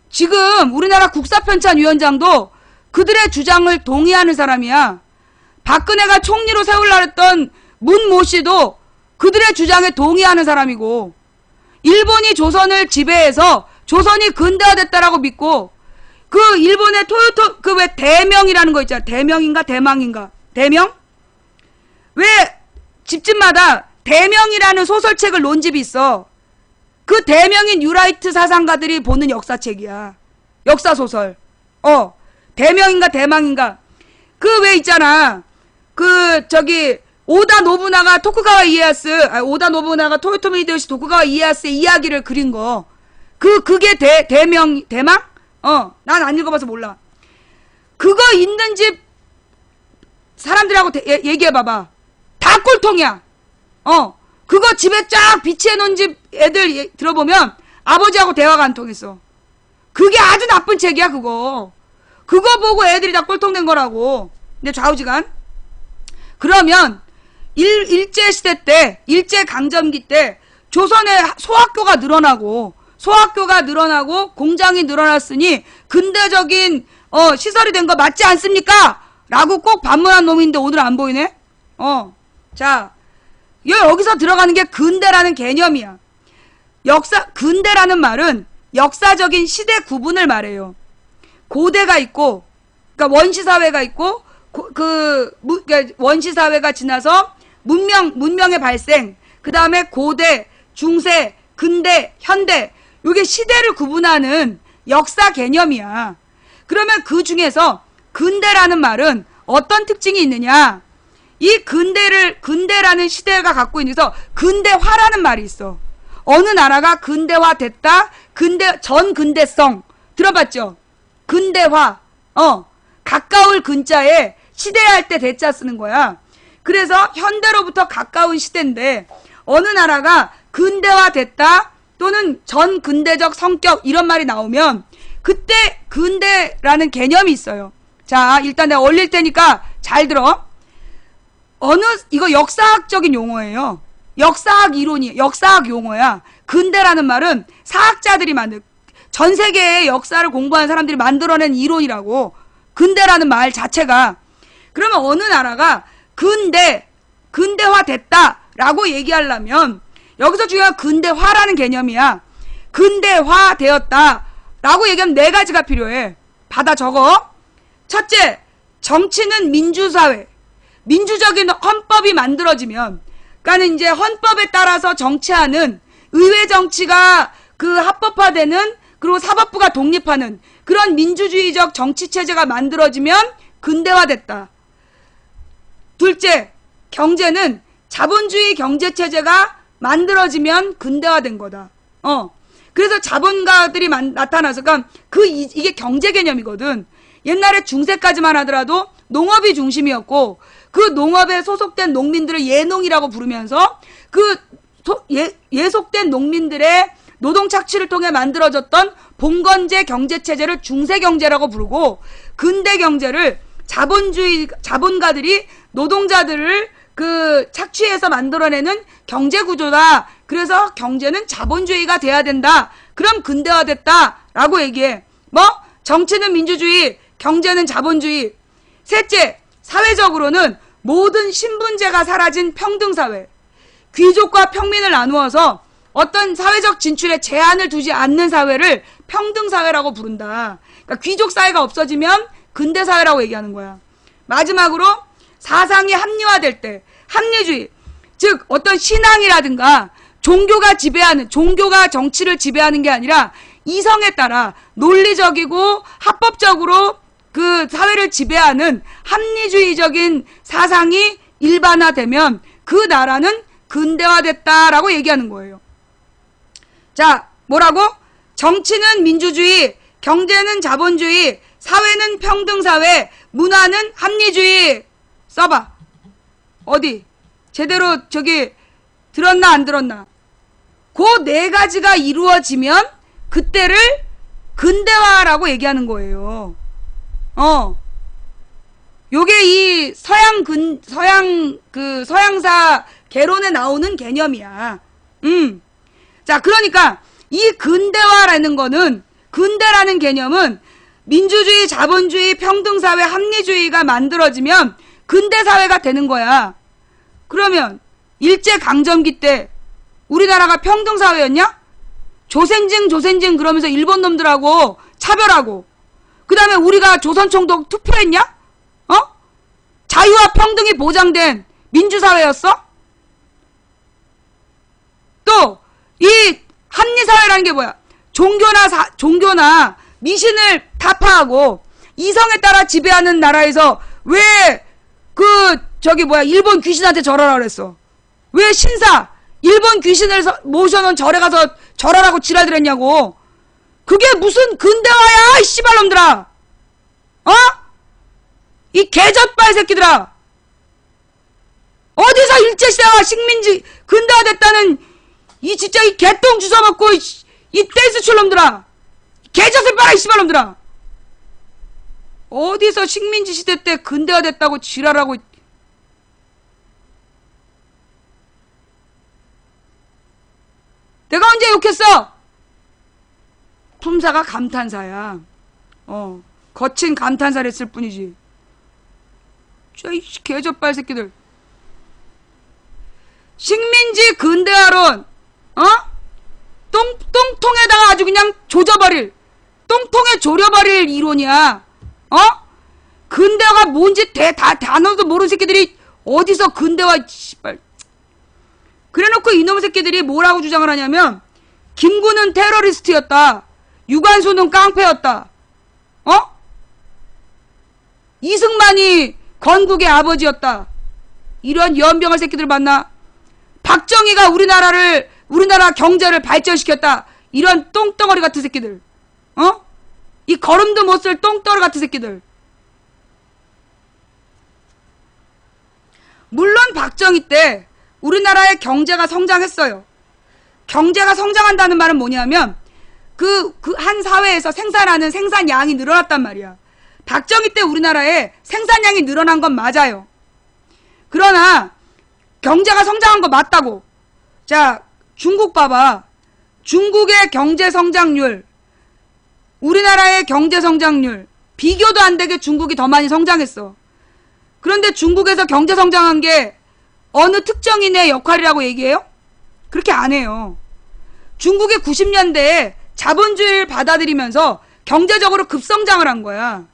지금 우리나라 국사편찬위원장도 그들의 주장을 동의하는 사람이야. 박근혜가 총리로 세우려고 했던 문모 씨도 그들의 주장에 동의하는 사람이고, 일본이 조선을 지배해서 조선이 근대화됐다라고 믿고, 그 일본의 왜 대명이라는 거 있잖아. 대명인가 대망인가. 대명? 왜 집집마다 대명이라는 소설책을 논 집이 있어. 그 대명인 뉴라이트 사상가들이 보는 역사책이야. 역사소설. 대명인가 대망인가. 그 왜 있잖아. 오다 노부나가 토쿠가와 이에야스, 오다 노부나가 토요토미 히데요시 토쿠가와 이에야스의 이야기를 그린 거. 그게 대망? 난 안 읽어봐서 몰라. 그거 있는 집 사람들하고 얘기해봐봐. 다 꼴통이야. 그거 집에 쫙 비치해놓은 집 애들 들어보면 아버지하고 대화가 안 통했어. 그게 아주 나쁜 책이야, 그거. 그거 보고 애들이 다 꼴통된 거라고. 근데 좌우지간. 그러면 일제시대 때, 일제강점기 때 조선에 소학교가 늘어나고 공장이 늘어났으니 근대적인 시설이 된 거 맞지 않습니까? 라고 꼭 반문한 놈인데 오늘 안 보이네? 자, 여기서 들어가는 게 근대라는 개념이야. 근대라는 말은 역사적인 시대 구분을 말해요. 고대가 있고, 그러니까 원시사회가 있고, 그러니까 원시사회가 지나서 문명의 발생, 그 다음에 고대, 중세, 근대, 현대, 요게 시대를 구분하는 역사 개념이야. 그러면 그 중에서 근대라는 말은 어떤 특징이 있느냐? 이 근대라는 시대가 갖고 있는 데서 근대화라는 말이 있어. 어느 나라가 근대화 됐다? 전근대성. 들어봤죠? 근대화. 가까울 근자에 시대할 때 대자 쓰는 거야. 그래서 현대로부터 가까운 시대인데 어느 나라가 근대화 됐다? 또는 전근대적 성격 이런 말이 나오면 그때 근대라는 개념이 있어요. 자, 일단 내가 올릴 테니까 잘 들어. 이거 역사학적인 용어예요. 역사학 이론이, 역사학 용어야. 근대라는 말은 사학자들이 전 세계의 역사를 공부하는 사람들이 만들어낸 이론이라고. 근대라는 말 자체가. 그러면 어느 나라가 근대화 됐다라고 얘기하려면 여기서 중요한 근대화라는 개념이야. 근대화 되었다라고 얘기하면 네 가지가 필요해. 받아 적어. 첫째, 정치는 민주사회. 민주적인 헌법이 만들어지면, 그러니까 이제 헌법에 따라서 정치하는 의회 정치가 합법화되는, 그리고 사법부가 독립하는 그런 민주주의적 정치 체제가 만들어지면 근대화됐다. 둘째, 경제는 자본주의 경제 체제가 만들어지면 근대화된 거다. 그래서 자본가들이 나타나서, 그러니까 이게 경제 개념이거든. 옛날에 중세까지만 하더라도 농업이 중심이었고, 그 농업에 소속된 농민들을 예농이라고 부르면서 예속된 농민들의 노동 착취를 통해 만들어졌던 봉건제 경제체제를 중세경제라고 부르고, 근대 경제를 자본가들이 노동자들을 착취해서 만들어내는 경제구조다. 그래서 경제는 자본주의가 돼야 된다. 그럼 근대화됐다라고 얘기해. 정치는 민주주의, 경제는 자본주의. 셋째, 사회적으로는 모든 신분제가 사라진 평등사회. 귀족과 평민을 나누어서 어떤 사회적 진출에 제한을 두지 않는 사회를 평등사회라고 부른다. 그러니까 귀족 사회가 없어지면 근대사회라고 얘기하는 거야. 마지막으로 사상이 합리화될 때, 합리주의. 즉 어떤 신앙이라든가 종교가 정치를 지배하는 게 아니라 이성에 따라 논리적이고 합법적으로 그 사회를 지배하는 합리주의적인 사상이 일반화되면 그 나라는 근대화됐다라고 얘기하는 거예요. 자, 뭐라고? 정치는 민주주의, 경제는 자본주의, 사회는 평등사회, 문화는 합리주의. 써봐. 어디? 제대로 들었나 안 들었나? 그 네 가지가 이루어지면 그때를 근대화라고 얘기하는 거예요. 요게 이 서양사 개론에 나오는 개념이야. 자, 그러니까 이 근대화라는 거는, 근대라는 개념은 민주주의, 자본주의, 평등사회, 합리주의가 만들어지면 근대사회가 되는 거야. 그러면 일제강점기 때 우리나라가 평등사회였냐? 조센징 그러면서 일본 놈들하고 차별하고, 그 다음에 우리가 조선총독 투표했냐? 자유와 평등이 보장된 민주사회였어? 또 이 합리사회라는 게 뭐야? 종교나 미신을 타파하고 이성에 따라 지배하는 나라에서 왜 일본 귀신한테 절하라 그랬어? 왜 일본 귀신을 모셔놓은 절에 가서 절하라고 지랄들 했냐고. 그게 무슨 근대화야, 이 씨발놈들아! 어? 이 개젖발 새끼들아! 어디서 일제시대가 식민지 근대화 됐다는 이 진짜 이 개똥 주워먹고 이 댄스출놈들아! 개젖을 빨아, 이 씨발놈들아! 어디서 식민지 시대 때 근대화 됐다고 지랄하고. 내가 언제 욕했어? 품사가 감탄사야. 거친 감탄사를 했을 뿐이지. 이 개젖발 새끼들. 식민지 근대화론, 똥통에다가 아주 그냥 조져버릴, 똥통에 졸여버릴 이론이야. 근대화가 뭔지 단어도 모르는 새끼들이 어디서 근대화, 씨발. 그래놓고 이놈의 새끼들이 뭐라고 주장을 하냐면, 김구는 테러리스트였다. 유관순은 깡패였다. 이승만이 건국의 아버지였다. 이런 연병할 새끼들 봤나? 박정희가 우리나라 경제를 발전시켰다. 이런 똥덩어리 같은 새끼들. 이 걸음도 못 쓸 똥덩어리 같은 새끼들. 물론 박정희 때 우리나라의 경제가 성장했어요. 경제가 성장한다는 말은 뭐냐면 그 한 사회에서 생산하는 생산량이 늘어났단 말이야. 박정희 때 우리나라에 생산량이 늘어난 건 맞아요. 그러나 경제가 성장한 거 맞다고. 자, 중국 봐봐. 중국의 경제 성장률, 우리나라의 경제 성장률 비교도 안 되게 중국이 더 많이 성장했어. 그런데 중국에서 경제 성장한 게 어느 특정인의 역할이라고 얘기해요? 그렇게 안 해요. 중국이 90년대에 자본주의를 받아들이면서 경제적으로 급성장을 한 거야.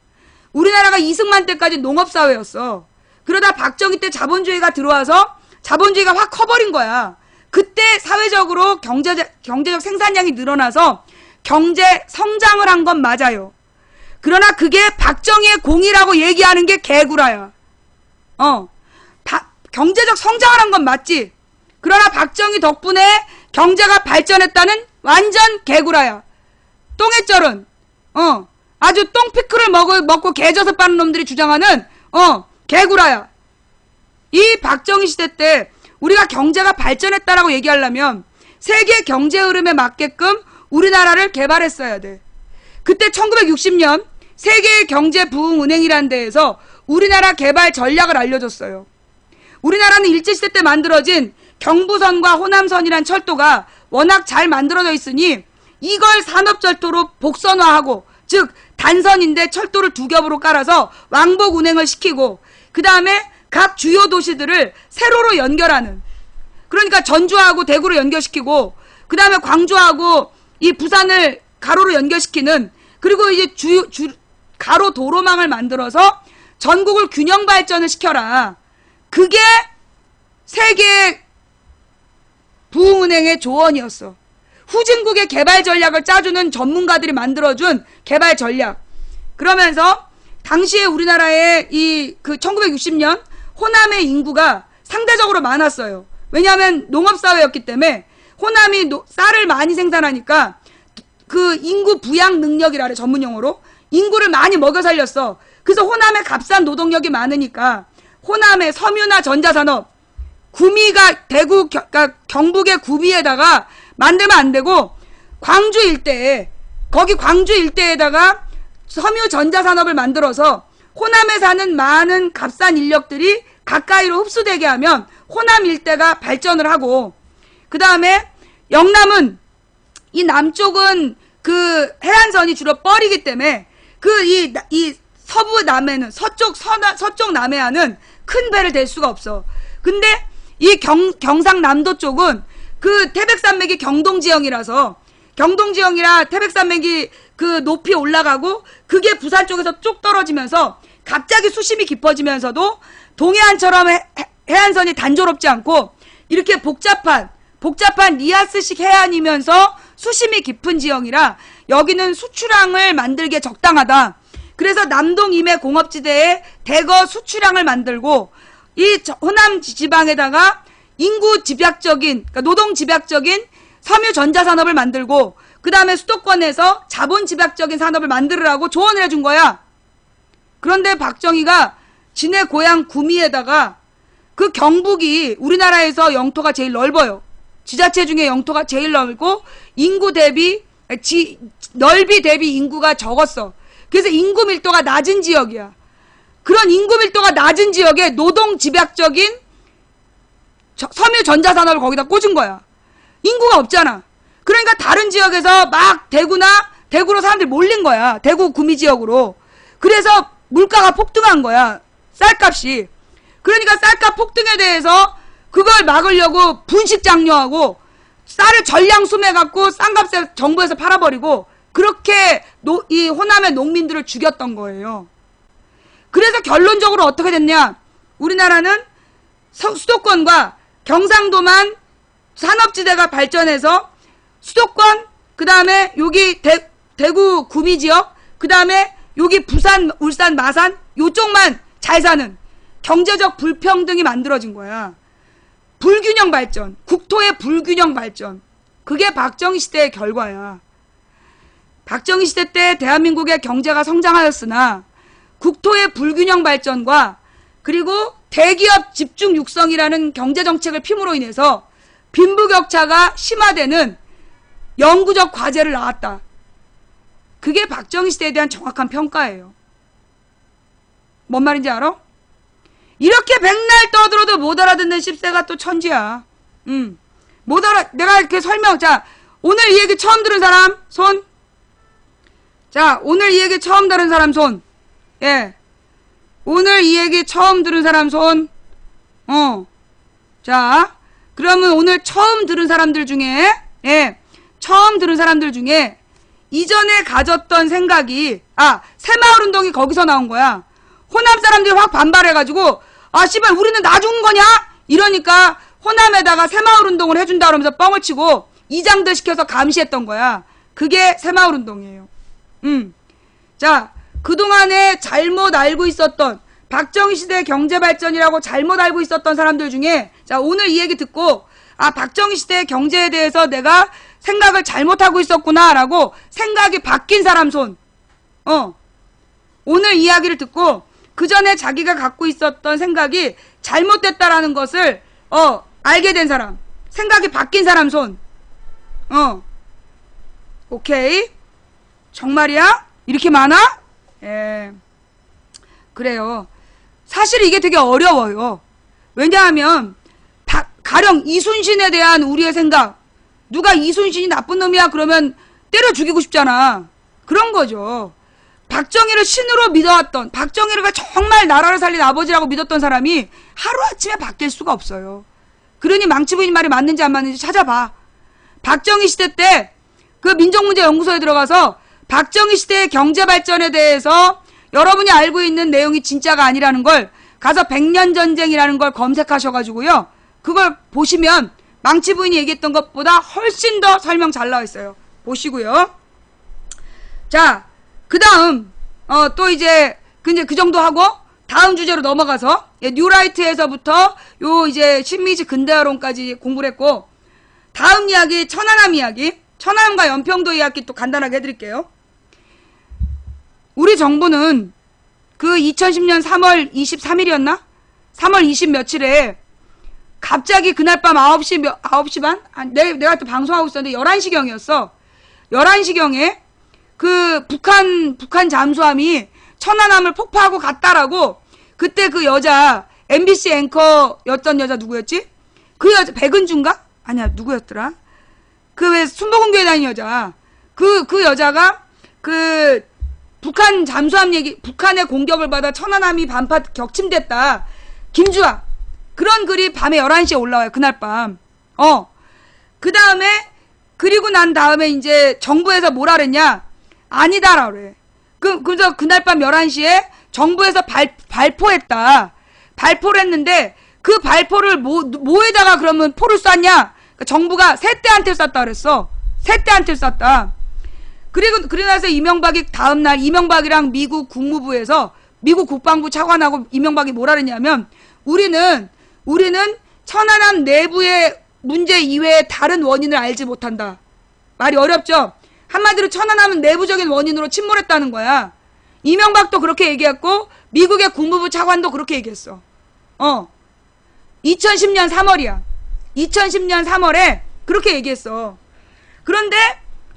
우리나라가 이승만 때까지 농업사회였어. 그러다 박정희 때 자본주의가 들어와서 자본주의가 확 커버린 거야. 그때 사회적으로 경제적 생산량이 늘어나서 경제 성장을 한 건 맞아요. 그러나 그게 박정희의 공이라고 얘기하는 게 개구라야. 경제적 성장을 한 건 맞지. 그러나 박정희 덕분에 경제가 발전했다는 완전 개구라야. 똥해쩔은 아주 똥피클을 먹고 개져서 빠는 놈들이 주장하는 개구라야. 이 박정희 시대 때 우리가 경제가 발전했다라고 얘기하려면 세계 경제 흐름에 맞게끔 우리나라를 개발했어야 돼. 그때 1960년 세계 경제 부흥 은행이라는 데에서 우리나라 개발 전략을 알려줬어요. 우리나라는 일제시대 때 만들어진 경부선과 호남선이란 철도가 워낙 잘 만들어져 있으니 이걸 산업철도로 복선화하고, 즉 단선인데 철도를 두 겹으로 깔아서 왕복 운행을 시키고, 그 다음에 각 주요 도시들을 세로로 연결하는, 그러니까 전주하고 대구로 연결시키고, 그 다음에 광주하고 이 부산을 가로로 연결시키는, 그리고 이제 가로 도로망을 만들어서 전국을 균형 발전을 시켜라. 그게 세계 부흥은행의 조언이었어. 후진국의 개발 전략을 짜주는 전문가들이 만들어준 개발 전략. 그러면서 당시에 우리나라의 1960년 호남의 인구가 상대적으로 많았어요. 왜냐하면 농업사회였기 때문에 호남이 쌀을 많이 생산하니까 그 인구 부양 능력이라 그래, 전문용어로. 인구를 많이 먹여 살렸어. 그래서 호남에 값싼 노동력이 많으니까 호남의 섬유나 전자산업, 구미가 대구, 그러니까 경북의 구미에다가 만들면 안 되고 광주 일대에, 거기 광주 일대에다가 섬유 전자산업을 만들어서 호남에 사는 많은 값싼 인력들이 가까이로 흡수되게 하면 호남 일대가 발전을 하고, 그 다음에 영남은, 이 남쪽은 그 해안선이 주로 뻘이기 때문에 이 서부 남해는, 서쪽 남해안은 큰 배를 댈 수가 없어. 근데 이 경상남도 쪽은 그 태백산맥이 경동지형이라서, 경동지형이라 태백산맥이 그 높이 올라가고 그게 부산 쪽에서 쭉 떨어지면서 갑자기 수심이 깊어지면서도 동해안처럼 해안선이 단조롭지 않고 이렇게 복잡한 리아스식 해안이면서 수심이 깊은 지형이라 여기는 수출항을 만들기에 적당하다. 그래서 남동 임해 공업지대에 대거 수출항을 만들고, 이 호남 지방에다가 인구 집약적인, 그러니까 노동 집약적인 섬유 전자산업을 만들고, 그 다음에 수도권에서 자본 집약적인 산업을 만들으라고 조언을 해준 거야. 그런데 박정희가 지네 고향 구미에다가 그 경북이 우리나라에서 영토가 제일 넓어요. 지자체 중에 영토가 제일 넓고 인구 대비 넓이 대비 인구가 적었어. 그래서 인구 밀도가 낮은 지역이야. 그런 인구 밀도가 낮은 지역에 노동 집약적인 섬유 전자산업을 거기다 꽂은 거야. 인구가 없잖아. 그러니까 다른 지역에서 막 대구로 사람들이 몰린 거야. 대구 구미 지역으로. 그래서 물가가 폭등한 거야. 쌀값이. 그러니까 쌀값 폭등에 대해서 그걸 막으려고 분식 장려하고 쌀을 전량 수매갖고 싼 값에 정부에서 팔아버리고 그렇게 이 호남의 농민들을 죽였던 거예요. 그래서 결론적으로 어떻게 됐냐. 우리나라는 수도권과 경상도만 산업지대가 발전해서 수도권, 그 다음에 여기 대구 구미 지역, 그 다음에 여기 부산, 울산, 마산 요쪽만 잘 사는 경제적 불평등이 만들어진 거야. 불균형 발전, 국토의 불균형 발전. 그게 박정희 시대의 결과야. 박정희 시대 때 대한민국의 경제가 성장하였으나 국토의 불균형 발전과 그리고 대기업 집중 육성이라는 경제정책을 핌으로 인해서 빈부격차가 심화되는 영구적 과제를 낳았다. 그게 박정희 시대에 대한 정확한 평가예요. 뭔 말인지 알아? 이렇게 백날 떠들어도 못 알아듣는 10세가 또 천지야. 내가 이렇게 자, 오늘 이 얘기 처음 들은 사람, 손. 자, 오늘 이 얘기 처음 들은 사람, 손. 예. 오늘 이 얘기 처음 들은 사람, 손. 자, 그러면 오늘 처음 들은 사람들 중에, 예. 처음 들은 사람들 중에, 이전에 가졌던 생각이, 새마을운동이 거기서 나온 거야. 호남 사람들이 확 반발해가지고, 씨발, 우리는 나 죽은 거냐? 이러니까, 호남에다가 새마을운동을 해준다 그러면서 뻥을 치고, 이장들 시켜서 감시했던 거야. 그게 새마을운동이에요. 자, 그동안에 잘못 알고 있었던, 박정희 시대 경제발전이라고 잘못 알고 있었던 사람들 중에, 자, 오늘 이 얘기 듣고, 박정희 시대 경제에 대해서 내가 생각을 잘못하고 있었구나라고 생각이 바뀐 사람 손. 오늘 이야기를 듣고 그 전에 자기가 갖고 있었던 생각이 잘못됐다라는 것을 알게 된 사람. 생각이 바뀐 사람 손. 오케이. 정말이야? 이렇게 많아? 예. 그래요. 사실 이게 되게 어려워요. 왜냐하면 가령 이순신에 대한 우리의 생각, 누가 이순신이 나쁜 놈이야 그러면 때려 죽이고 싶잖아. 그런 거죠. 박정희를 신으로 믿어왔던, 박정희가 정말 나라를 살린 아버지라고 믿었던 사람이 하루아침에 바뀔 수가 없어요. 그러니 망치부인 말이 맞는지 안 맞는지 찾아봐. 박정희 시대 때 그 민족문제연구소에 들어가서 박정희 시대의 경제발전에 대해서 여러분이 알고 있는 내용이 진짜가 아니라는 걸 가서 백년전쟁이라는 걸 검색하셔가지고요. 그걸 보시면 망치부인이 얘기했던 것보다 훨씬 더 설명 잘 나와 있어요. 보시고요. 자, 그 다음 또 이제 그 정도 하고 다음 주제로 넘어가서 뉴라이트에서부터 요 이제 신미지 근대화론까지 공부를 했고 다음 이야기 천안함 이야기, 천안함과 연평도 이야기 또 간단하게 해드릴게요. 우리 정부는 그 2010년 3월 23일이었나? 3월 20 며칠에 갑자기 그날 밤 9시 반? 내가 또 방송하고 있었는데 11시경이었어. 11시경에 그 북한 잠수함이 천안함을 폭파하고 갔다라고 그때 그 여자 MBC 앵커였던 여자 누구였지? 그 여자 백은주인가? 아니야 누구였더라? 그 왜 순복음교회 다니는 여자 그 여자가 그 북한 잠수함 얘기 북한의 공격을 받아 천안함이 반파 격침됐다. 김주아 그런 글이 밤에 11시에 올라와요. 그날 밤. 그 다음에 그리고 난 다음에 이제 정부에서 뭐라 그랬냐? 아니다라 그래. 그래서 그날 밤 11시에 정부에서 발포했다. 발포를 했는데 그 발포를 뭐에다가 그러면 포를 쐈냐? 그러니까 정부가 세대한테 쐈다 그랬어. 세대한테 쐈다. 그리고 나서 이명박이 다음날 이명박이랑 미국 국무부에서 미국 국방부 차관하고 이명박이 뭐라 그랬냐면 우리는 천안함 내부의 문제 이외에 다른 원인을 알지 못한다. 말이 어렵죠? 한마디로 천안함은 내부적인 원인으로 침몰했다는 거야. 이명박도 그렇게 얘기했고 미국의 국무부 차관도 그렇게 얘기했어. 2010년 3월이야. 2010년 3월에 그렇게 얘기했어. 그런데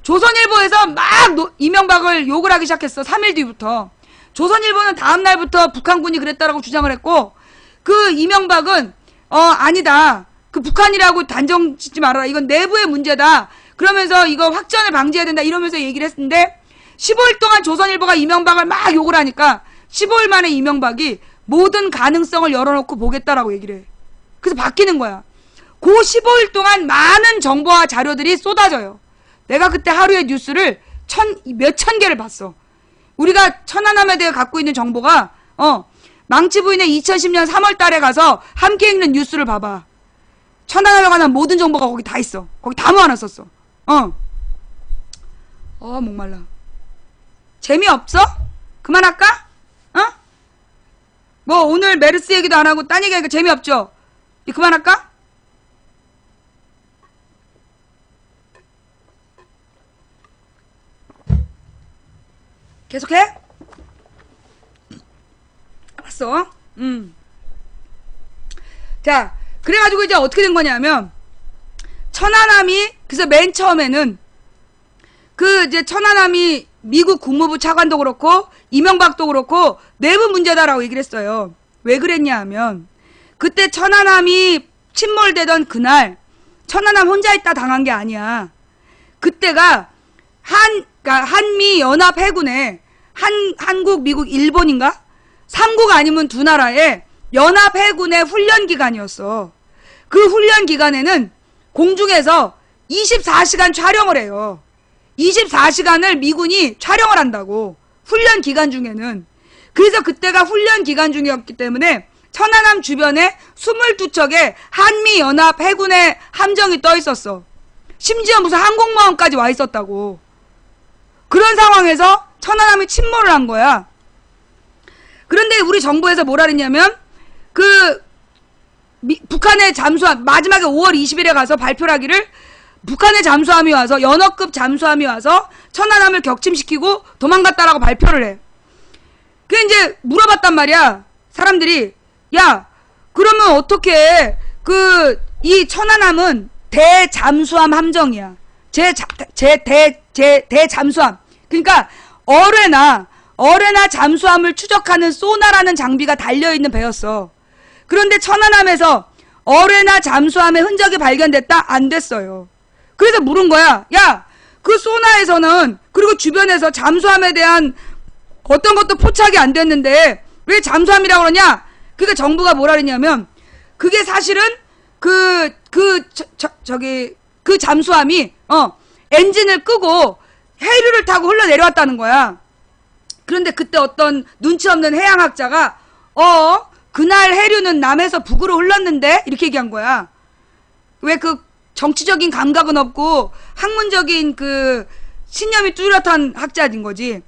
조선일보에서 막 이명박을 욕을 하기 시작했어. 3일 뒤부터. 조선일보는 다음날부터 북한군이 그랬다라고 주장을 했고, 그 이명박은 아니다. 그 북한이라고 단정 짓지 말아라. 이건 내부의 문제다. 그러면서 이거 확전을 방지해야 된다. 이러면서 얘기를 했는데 15일 동안 조선일보가 이명박을 막 욕을 하니까 15일 만에 이명박이 모든 가능성을 열어놓고 보겠다라고 얘기를 해. 그래서 바뀌는 거야. 그 15일 동안 많은 정보와 자료들이 쏟아져요. 내가 그때 하루에 뉴스를 몇천 개를 봤어. 우리가 천안함에 대해 갖고 있는 정보가 망치부인의 2010년 3월 달에 가서 함께 읽는 뉴스를 봐봐. 천안함에 관한 모든 정보가 거기 다 있어. 거기 다 모아놨었어. 목말라. 재미없어? 그만할까? 뭐 오늘 메르스 얘기도 안 하고 딴 얘기하니까 재미없죠? 그만할까? 계속해? 알았어. 자, 그래가지고 이제 어떻게 된 거냐면, 천안함이, 그래서 맨 처음에는, 이제 천안함이 미국 국무부 차관도 그렇고, 이명박도 그렇고, 내부 문제다라고 얘기를 했어요. 왜 그랬냐 하면, 그때 천안함이 침몰되던 그날, 천안함 혼자 있다 당한 게 아니야. 그때가, 한미 연합 해군에 한국, 미국, 일본인가? 3국 아니면 두 나라의 연합 해군의 훈련 기간이었어. 그 훈련 기간에는 공중에서 24시간 촬영을 해요. 24시간을 미군이 촬영을 한다고. 훈련 기간 중에는. 그래서 그때가 훈련 기간 중이었기 때문에 천안함 주변에 22척의 한미 연합 해군의 함정이 떠 있었어. 심지어 무슨 항공모함까지 와 있었다고. 그런 상황에서 천안함이 침몰을 한 거야. 그런데 우리 정부에서 뭐라 그랬냐면 북한의 잠수함 마지막에 5월 20일에 가서 발표를 하기를 북한의 잠수함이 와서 연어급 잠수함이 와서 천안함을 격침시키고 도망갔다라고 발표를 해. 그 이제 물어봤단 말이야. 사람들이 야 그러면 어떻게 이 천안함은 대잠수함 함정이야. 대잠수함. 그러니까 어뢰나 잠수함을 추적하는 소나라는 장비가 달려있는 배였어. 그런데 천안함에서 어뢰나 잠수함의 흔적이 발견됐다? 안 됐어요. 그래서 물은 거야. 야, 그 소나에서는 그리고 주변에서 잠수함에 대한 어떤 것도 포착이 안 됐는데 왜 잠수함이라고 그러냐? 그러니까 정부가 뭐라 그랬냐면 그게 사실은 그 잠수함이 엔진을 끄고 해류를 타고 흘러내려왔다는 거야. 그런데 그때 어떤 눈치 없는 해양학자가 그날 해류는 남에서 북으로 흘렀는데 이렇게 얘기한 거야. 왜 정치적인 감각은 없고 학문적인 신념이 뚜렷한 학자인 거지.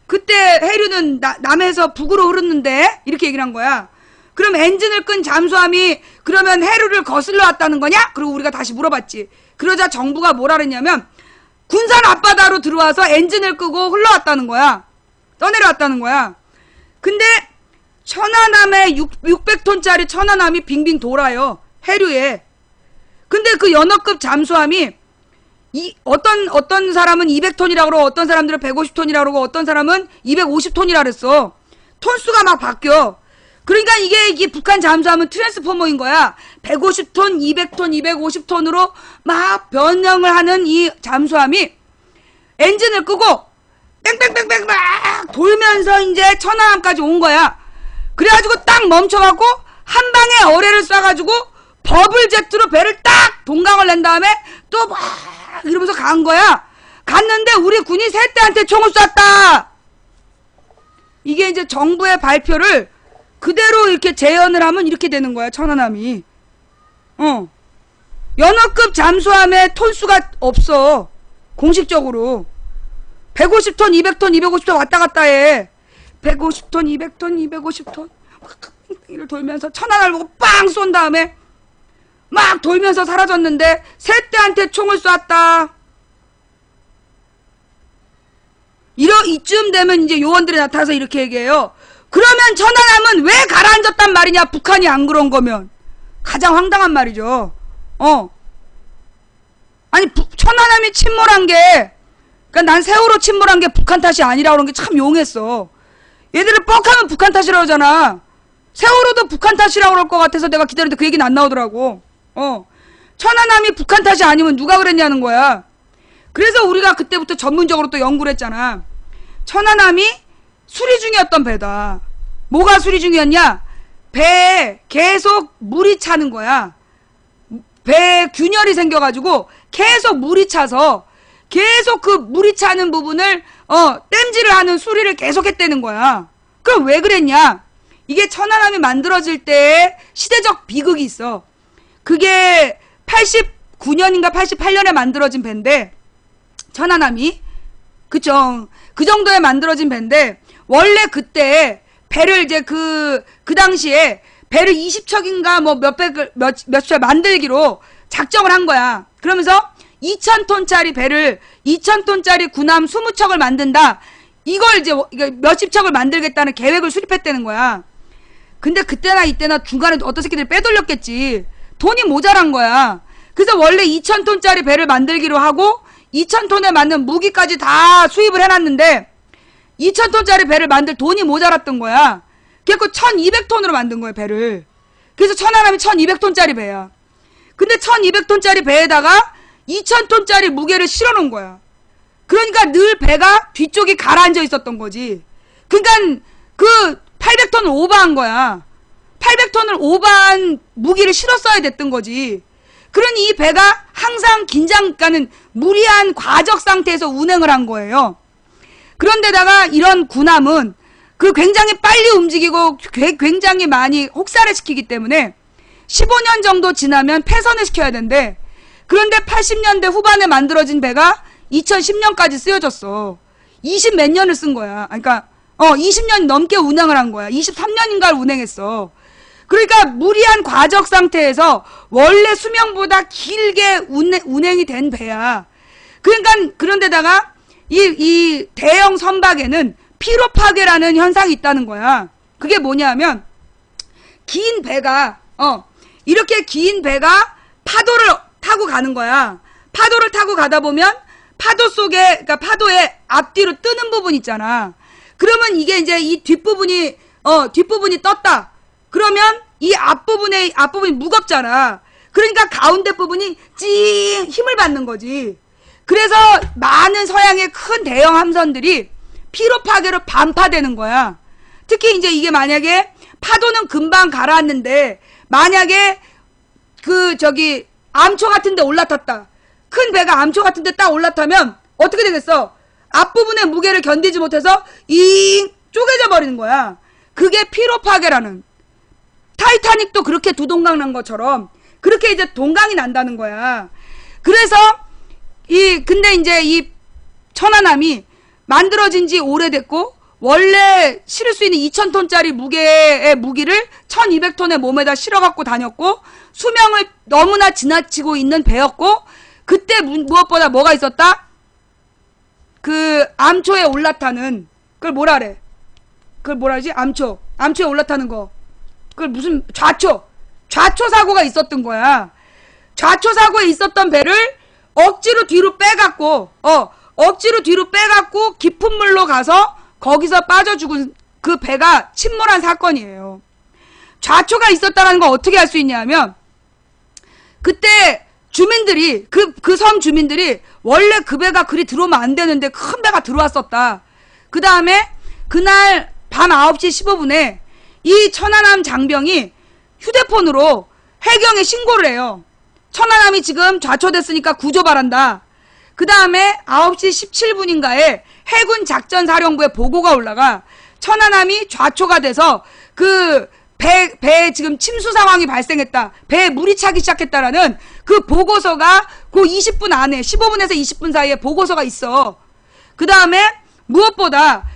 그때 해류는 남에서 북으로 흐르는데 이렇게 얘기를 한 거야. 그럼 엔진을 끈 잠수함이 그러면 해류를 거슬러 왔다는 거냐? 그리고 우리가 다시 물어봤지. 그러자 정부가 뭐라 그랬냐면 군산 앞바다로 들어와서 엔진을 끄고 흘러왔다는 거야. 떠내려왔다는 거야. 근데 천안함에 600톤짜리 천안함이 빙빙 돌아요. 해류에. 근데 그 연어급 잠수함이 어떤 사람은 200톤이라고 그러고 어떤 사람들은 150톤이라고 그러고 어떤 사람은 250톤이라고 그랬어. 톤수가 막 바뀌어. 그러니까 이게 북한 잠수함은 트랜스포머인 거야. 150톤, 200톤, 250톤으로 막 변형을 하는 이 잠수함이 엔진을 끄고 뺑뺑뺑뺑 막 돌면서 이제 천안함까지 온 거야. 그래가지고 딱 멈춰갖고 한 방에 어뢰를 쏴가지고 버블 제트로 배를 딱 동강을 낸 다음에 또 막 이러면서 간 거야. 갔는데 우리 군이 세 대한테 총을 쐈다. 이게 이제 정부의 발표를 그대로 이렇게 재현을 하면 이렇게 되는 거야. 천안함이. 연어급 잠수함에 톤수가 없어. 공식적으로. 150톤, 200톤, 250톤 왔다 갔다 해. 150톤, 200톤, 250톤. 이를 돌면서 천안함을 보고 빵 쏜 다음에 막 돌면서 사라졌는데 세 대한테 총을 쐈다. 이쯤 되면 이제 요원들이 나타나서 이렇게 얘기해요. 그러면 천안함은 왜 가라앉았단 말이냐? 북한이 안 그런 거면. 가장 황당한 말이죠. 아니 천안함이 침몰한 게, 그러니까 난 세월호 침몰한 게 북한 탓이 아니라 그런 게 참 용했어. 얘들을 뻑하면 북한 탓이라고 하잖아. 세월호도 북한 탓이라고 그럴 것 같아서 내가 기다렸는데 그 얘기는 안 나오더라고. 천안함이 북한 탓이 아니면 누가 그랬냐는 거야. 그래서 우리가 그때부터 전문적으로 또 연구를 했잖아. 천안함이 수리 중이었던 배다. 뭐가 수리 중이었냐? 배에 계속 물이 차는 거야. 배에 균열이 생겨가지고 계속 물이 차서 계속 그 물이 차는 부분을 땜질을 하는 수리를 계속 했다는 거야. 그럼 왜 그랬냐? 이게 천안함이 만들어질 때 시대적 비극이 있어. 그게 89년인가 88년에 만들어진 배인데, 천안함이, 그쵸, 그 정도에 만들어진 배인데, 원래 그때 배를 이제 그 당시에 배를 20척인가 뭐 몇척 만들기로 작정을 한 거야. 그러면서 2,000톤짜리 배를, 2,000톤짜리 군함 20척을 만든다. 이걸 이제 몇십 척을 만들겠다는 계획을 수립했다는 거야. 근데 그때나 이때나 중간에 어떤 새끼들이 빼돌렸겠지. 돈이 모자란 거야. 그래서 원래 2,000톤짜리 배를 만들기로 하고 2,000톤에 맞는 무기까지 다 수입을 해놨는데 2,000톤짜리 배를 만들 돈이 모자랐던 거야. 그래서 1,200톤으로 만든 거야, 배를. 그래서 천안함이 1,200톤짜리 배야. 근데 1,200톤짜리 배에다가 2,000톤짜리 무게를 실어놓은 거야. 그러니까 늘 배가 뒤쪽이 가라앉아 있었던 거지. 그러니까 그 800톤을 오버한 거야. 800톤을 오버한 무기를 실었어야 됐던 거지. 그러니 이 배가 항상 그러니까는 무리한 과적 상태에서 운행을 한 거예요. 그런데다가 이런 군함은 그 굉장히 빨리 움직이고 굉장히 많이 혹사를 시키기 때문에 15년 정도 지나면 폐선을 시켜야 된대. 그런데 80년대 후반에 만들어진 배가 2010년까지 쓰여졌어. 20 몇 년을 쓴 거야. 그러니까 20년 넘게 운행을 한 거야. 23년인가를 운행했어. 그러니까 무리한 과적 상태에서 원래 수명보다 길게 운행이 된 배야. 그러니까 그런데다가 이 대형 선박에는 피로 파괴라는 현상이 있다는 거야. 그게 뭐냐면 긴 배가 이렇게 긴 배가 파도를 타고 가는 거야. 파도를 타고 가다 보면 파도 속에, 그러니까 파도의 앞뒤로 뜨는 부분 있잖아. 그러면 이게 이제 이 뒷부분이 떴다. 그러면 이 앞부분이 무겁잖아. 그러니까 가운데 부분이 찡 힘을 받는 거지. 그래서 많은 서양의 큰 대형 함선들이 피로 파괴로 반파되는 거야. 특히 이제 이게 만약에 파도는 금방 가라앉는데 만약에 암초 같은 데 올라탔다. 큰 배가 암초 같은 데 딱 올라타면 어떻게 되겠어? 앞부분의 무게를 견디지 못해서 쪼개져 버리는 거야. 그게 피로 파괴라는. 타이타닉도 그렇게 두동강 난 것처럼 그렇게 이제 동강이 난다는 거야. 그래서 근데 이제 이 천안함이 만들어진 지 오래됐고 원래 실을 수 있는 2,000톤짜리 무게의 무기를 1,200톤의 몸에다 실어갖고 다녔고 수명을 너무나 지나치고 있는 배였고 그때 무엇보다 뭐가 있었다? 그 암초에 올라타는 그걸 뭐라래? 그걸 뭐라지? 암초에 올라타는 거. 그걸 무슨 좌초 사고가 있었던 거야. 좌초 사고에 있었던 배를 억지로 뒤로 빼갖고 깊은 물로 가서 거기서 빠져 죽은 그 배가 침몰한 사건이에요. 좌초가 있었다는 거 어떻게 알 수 있냐면 그때 주민들이 그 섬 주민들이 원래 그 배가 그리 들어오면 안 되는데 큰 배가 들어왔었다. 그 다음에 그날 밤 9시 15분에 이 천안함 장병이 휴대폰으로 해경에 신고를 해요. 천안함이 지금 좌초됐으니까 구조 바란다. 그 다음에 9시 17분인가에 해군 작전사령부에 보고가 올라가 천안함이 좌초가 돼서 배에 지금 침수 상황이 발생했다. 배에 물이 차기 시작했다라는 그 보고서가 그 20분 안에 15분에서 20분 사이에 보고서가 있어. 그 다음에 무엇보다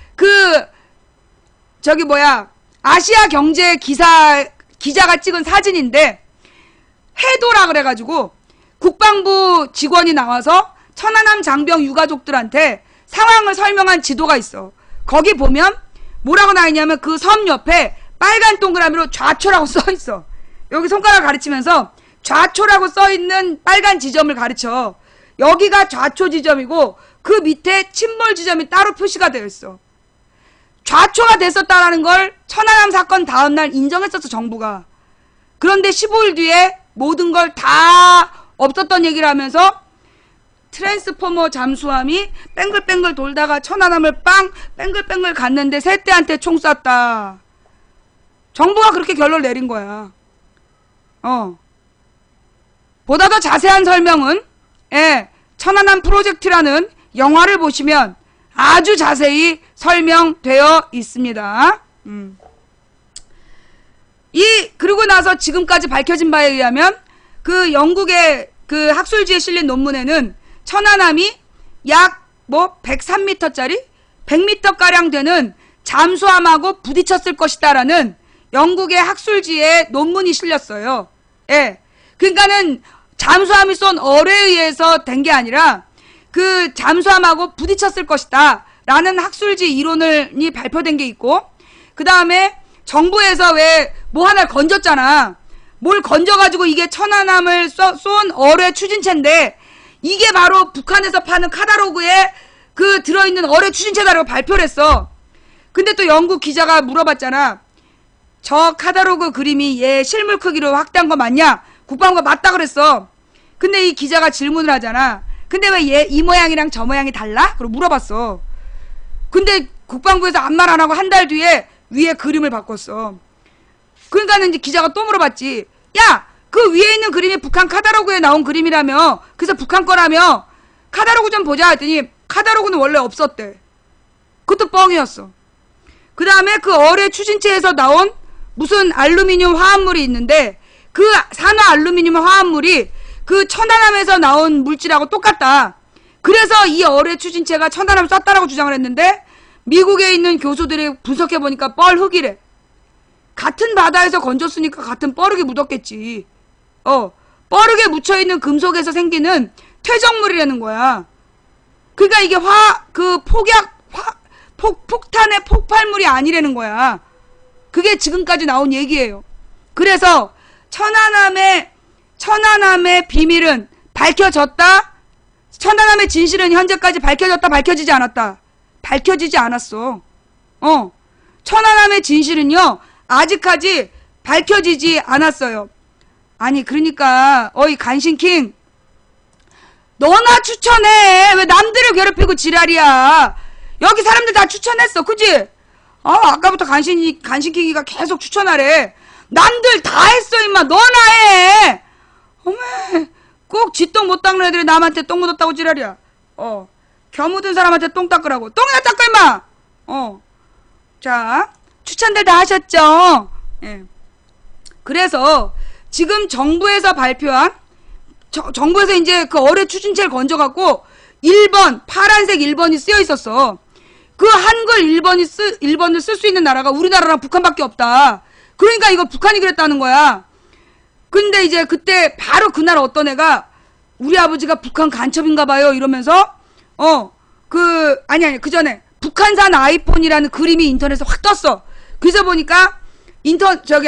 아시아 경제 기자가 찍은 사진인데 해도라 그래가지고 국방부 직원이 나와서 천안함 장병 유가족들한테 상황을 설명한 지도가 있어. 거기 보면 뭐라고 나있냐면 그 섬 옆에 빨간 동그라미로 좌초라고 써있어. 여기 손가락 가르치면서 좌초라고 써있는 빨간 지점을 가르쳐. 여기가 좌초 지점이고 그 밑에 침몰 지점이 따로 표시가 되어 있어. 좌초가 됐었다라는 걸 천안함 사건 다음날 인정했었어, 정부가. 그런데 15일 뒤에 모든 걸 다 없었던 얘기를 하면서 트랜스포머 잠수함이 뺑글뺑글 돌다가 천안함을 빵 뺑글뺑글 갔는데 세대한테 총 쐈다. 정부가 그렇게 결론을 내린 거야. 보다 더 자세한 설명은 천안함 프로젝트라는 영화를 보시면 아주 자세히 설명되어 있습니다. 그러고 나서 지금까지 밝혀진 바에 의하면 그 영국의 그 학술지에 실린 논문에는 천안함이 약 103m짜리 100m가량 되는 잠수함하고 부딪혔을 것이다라는 영국의 학술지에 논문이 실렸어요. 그러니까는 잠수함이 쏜 어뢰에 의해서 된 게 아니라 그 잠수함하고 부딪혔을 것이다 라는 학술지 이론이 발표된 게 있고, 그 다음에 정부에서 왜 뭐 하나 건졌잖아. 뭘 건져가지고 이게 천안함을 쏜 어뢰 추진체인데 이게 바로 북한에서 파는 카다로그에 그 들어있는 어뢰 추진체다라고 발표를 했어. 근데 또 영국 기자가 물어봤잖아. 저 카다로그 그림이 얘 실물 크기로 확대한 거 맞냐? 국방부가 맞다 그랬어. 근데 이 기자가 질문을 하잖아. 근데 왜 얘 이 모양이랑 저 모양이 달라? 그러고 물어봤어. 근데 국방부에서 아무 말 안 하고 한 달 뒤에 위에 그림을 바꿨어. 그러니까는 이제 기자가 또 물어봤지. 야, 그 위에 있는 그림이 북한 카다로그에 나온 그림이라며. 그래서 북한 거라며. 카다로그 좀 보자 했더니 카다로그는 원래 없었대. 그것도 뻥이었어. 그 다음에 그 어뢰 추진체에서 나온 무슨 알루미늄 화합물이 있는데 그 산화 알루미늄 화합물이 그 천안함에서 나온 물질하고 똑같다. 그래서 이 어뢰 추진체가 천안함을 쐈다라고 주장을 했는데 미국에 있는 교수들이 분석해보니까 뻘흙이래. 같은 바다에서 건졌으니까 같은 뻘흙이 묻었겠지. 뻘흙에 묻혀있는 금속에서 생기는 퇴적물이라는 거야. 그러니까 이게 폭탄의 폭발물이 아니라는 거야. 그게 지금까지 나온 얘기예요. 그래서 천안함의 비밀은 밝혀졌다. 천안함의 진실은 현재까지 밝혀졌다, 밝혀지지 않았다. 밝혀지지 않았어. 천안함의 진실은요 아직까지 밝혀지지 않았어요. 아니 그러니까 어이 간신킹, 너나 추천해. 왜 남들을 괴롭히고 지랄이야. 여기 사람들 다 추천했어, 그지? 아까부터 간신킹이가 계속 추천하래. 남들 다 했어 임마. 너나 해. 어메, 꼭 쥐똥 못 닦는 애들이 남한테 똥 묻었다고 지랄이야. 겨 묻은 사람한테 똥 닦으라고. 똥이나 닦아 임마. 자, 추천들 다 하셨죠? 그래서 지금 정부에서 발표한 정부에서 이제 그 어뢰 추진체를 건져갖고 1번 파란색 1번이 쓰여 있었어. 그 한글 1번을 쓸 수 있는 나라가 우리나라랑 북한밖에 없다. 그러니까 이거 북한이 그랬다는 거야. 근데 이제 그때 바로 그날 어떤 애가 우리 아버지가 북한 간첩인가 봐요 이러면서 아니 그 전에 북한산 아이폰이라는 그림이 인터넷에 확 떴어. 그래서 보니까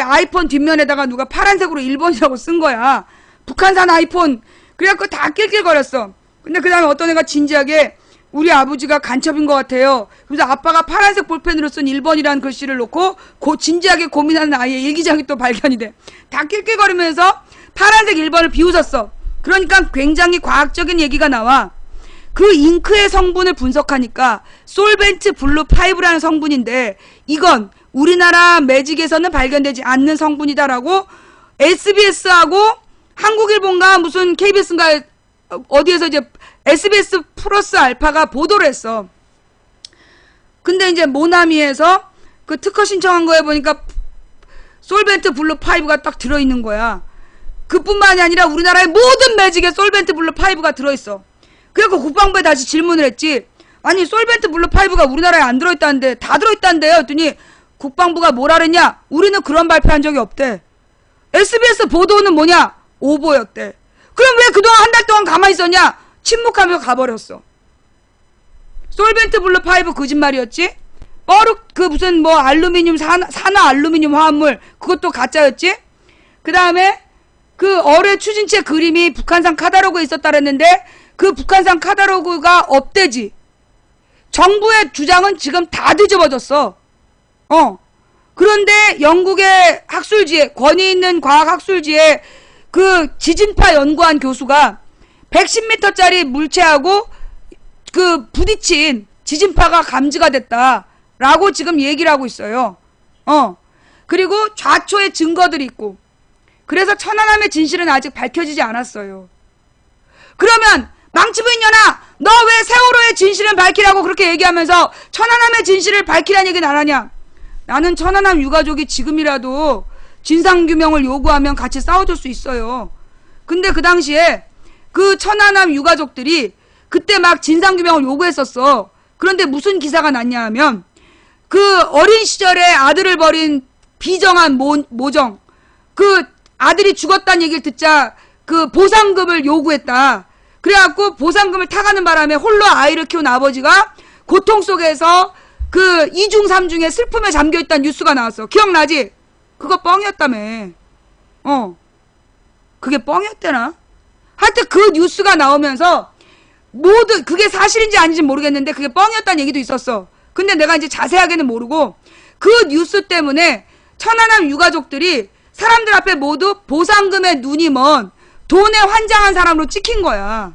아이폰 뒷면에다가 누가 파란색으로 1번이라고 쓴 거야. 북한산 아이폰. 그래갖고 다 낄낄거렸어. 근데 그 다음에 어떤 애가 진지하게 우리 아버지가 간첩인 것 같아요. 그래서 아빠가 파란색 볼펜으로 쓴 1번이라는 글씨를 놓고 진지하게 고민하는 아이의 일기장이 또 발견이 돼. 다 낄낄거리면서 파란색 1번을 비웃었어. 그러니까 굉장히 과학적인 얘기가 나와. 그 잉크의 성분을 분석하니까 솔벤트 블루 5라는 성분인데 이건 우리나라 매직에서는 발견되지 않는 성분이다라고 SBS하고 한국일보인가 무슨 KBS인가 어디에서 이제 SBS 플러스 알파가 보도를 했어. 근데 이제 모나미에서 그 특허 신청한 거에 보니까 솔벤트 블루 5가 딱 들어있는 거야. 그뿐만이 아니라 우리나라의 모든 매직에 솔벤트 블루 5가 들어있어. 그래서 국방부에 다시 질문을 했지. 아니 솔벤트 블루 5가 우리나라에 안 들어있다는데 다 들어있다는데요 했더니 국방부가 뭐라 그랬냐? 우리는 그런 발표한 적이 없대. SBS 보도는 뭐냐? 오보였대. 그럼 왜 그동안 한 달 동안 가만히 있었냐? 침묵하며 가버렸어. 솔벤트 블루 5 거짓말이었지? 그 무슨 뭐 알루미늄 산화 알루미늄 화합물 그것도 가짜였지? 그 다음에 그 어뢰 추진체 그림이 북한산 카다로그에 있었다 그랬는데 그 북한산 카다로그가 없대지. 정부의 주장은 지금 다 뒤집어졌어. 그런데 영국의 학술지에, 권위 있는 과학 학술지에 그 지진파 연구한 교수가 110m짜리 물체하고 그 부딪힌 지진파가 감지가 됐다라고 지금 얘기를 하고 있어요. 그리고 좌초의 증거들이 있고. 그래서 천안함의 진실은 아직 밝혀지지 않았어요. 그러면 망치부인연아, 너 왜 세월호의 진실은 밝히라고 그렇게 얘기하면서 천안함의 진실을 밝히라는 얘기는 안 하냐? 나는 천안함 유가족이 지금이라도 진상규명을 요구하면 같이 싸워줄 수 있어요. 근데 그 당시에 그 천안함 유가족들이 그때 막 진상규명을 요구했었어. 그런데 무슨 기사가 났냐 하면 그 어린 시절에 아들을 버린 비정한 모정, 그 아들이 죽었다는 얘기를 듣자 그 보상금을 요구했다. 그래갖고 보상금을 타가는 바람에 홀로 아이를 키운 아버지가 고통 속에서 그 이중 삼중의 슬픔에 잠겨있다는 뉴스가 나왔어. 기억나지? 그거 뻥이었다며. 그게 뻥이었대나? 하여튼 그 뉴스가 나오면서 모두 그게 사실인지 아닌지 모르겠는데 그게 뻥이었다는 얘기도 있었어. 근데 내가 이제 자세하게는 모르고 그 뉴스 때문에 천안함 유가족들이 사람들 앞에 모두 보상금에 눈이 먼 돈에 환장한 사람으로 찍힌 거야.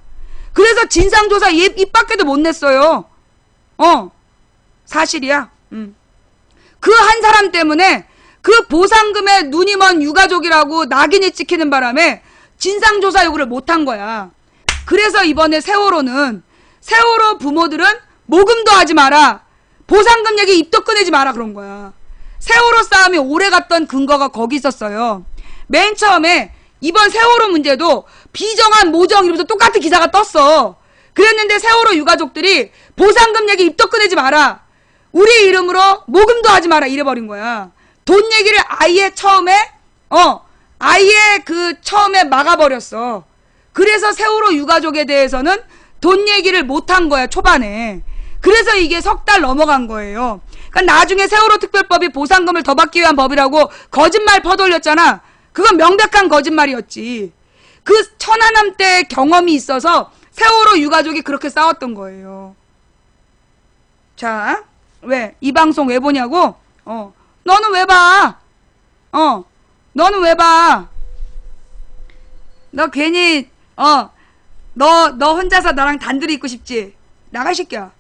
그래서 진상조사 입 밖에도 못 냈어요. 사실이야. 그 한 사람 때문에 그 보상금에 눈이 먼 유가족이라고 낙인이 찍히는 바람에 진상조사 요구를 못한 거야. 그래서 이번에 세월호는 세월호 부모들은 모금도 하지 마라. 보상금 얘기 입도 꺼내지 마라 그런 거야. 세월호 싸움이 오래 갔던 근거가 거기 있었어요. 맨 처음에 이번 세월호 문제도 비정한 모정 이러면서 똑같은 기사가 떴어. 그랬는데 세월호 유가족들이 보상금 얘기 입도 꺼내지 마라. 우리 이름으로 모금도 하지 마라 이래버린 거야. 돈 얘기를 아예 처음에 처음에 막아버렸어. 그래서 세월호 유가족에 대해서는 돈 얘기를 못한 거야 초반에. 그래서 이게 석 달 넘어간 거예요. 그러니까 나중에 세월호 특별법이 보상금을 더 받기 위한 법이라고 거짓말 퍼돌렸잖아. 그건 명백한 거짓말이었지. 그 천안함 때 경험이 있어서 세월호 유가족이 그렇게 싸웠던 거예요. 자, 왜? 이 방송 왜 보냐고? 너는 왜 봐? 너는 왜 봐? 너 괜히 너 혼자서 나랑 단둘이 있고 싶지? 나가 이 새끼야.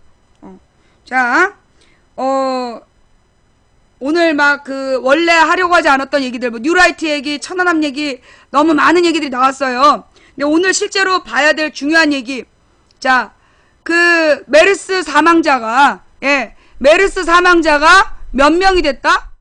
자, 오늘 막 그 원래 하려고 하지 않았던 얘기들, 뭐 뉴라이트 얘기, 천안함 얘기, 너무 많은 얘기들이 나왔어요. 근데 오늘 실제로 봐야 될 중요한 얘기. 자, 그 메르스 사망자가 몇 명이 됐다?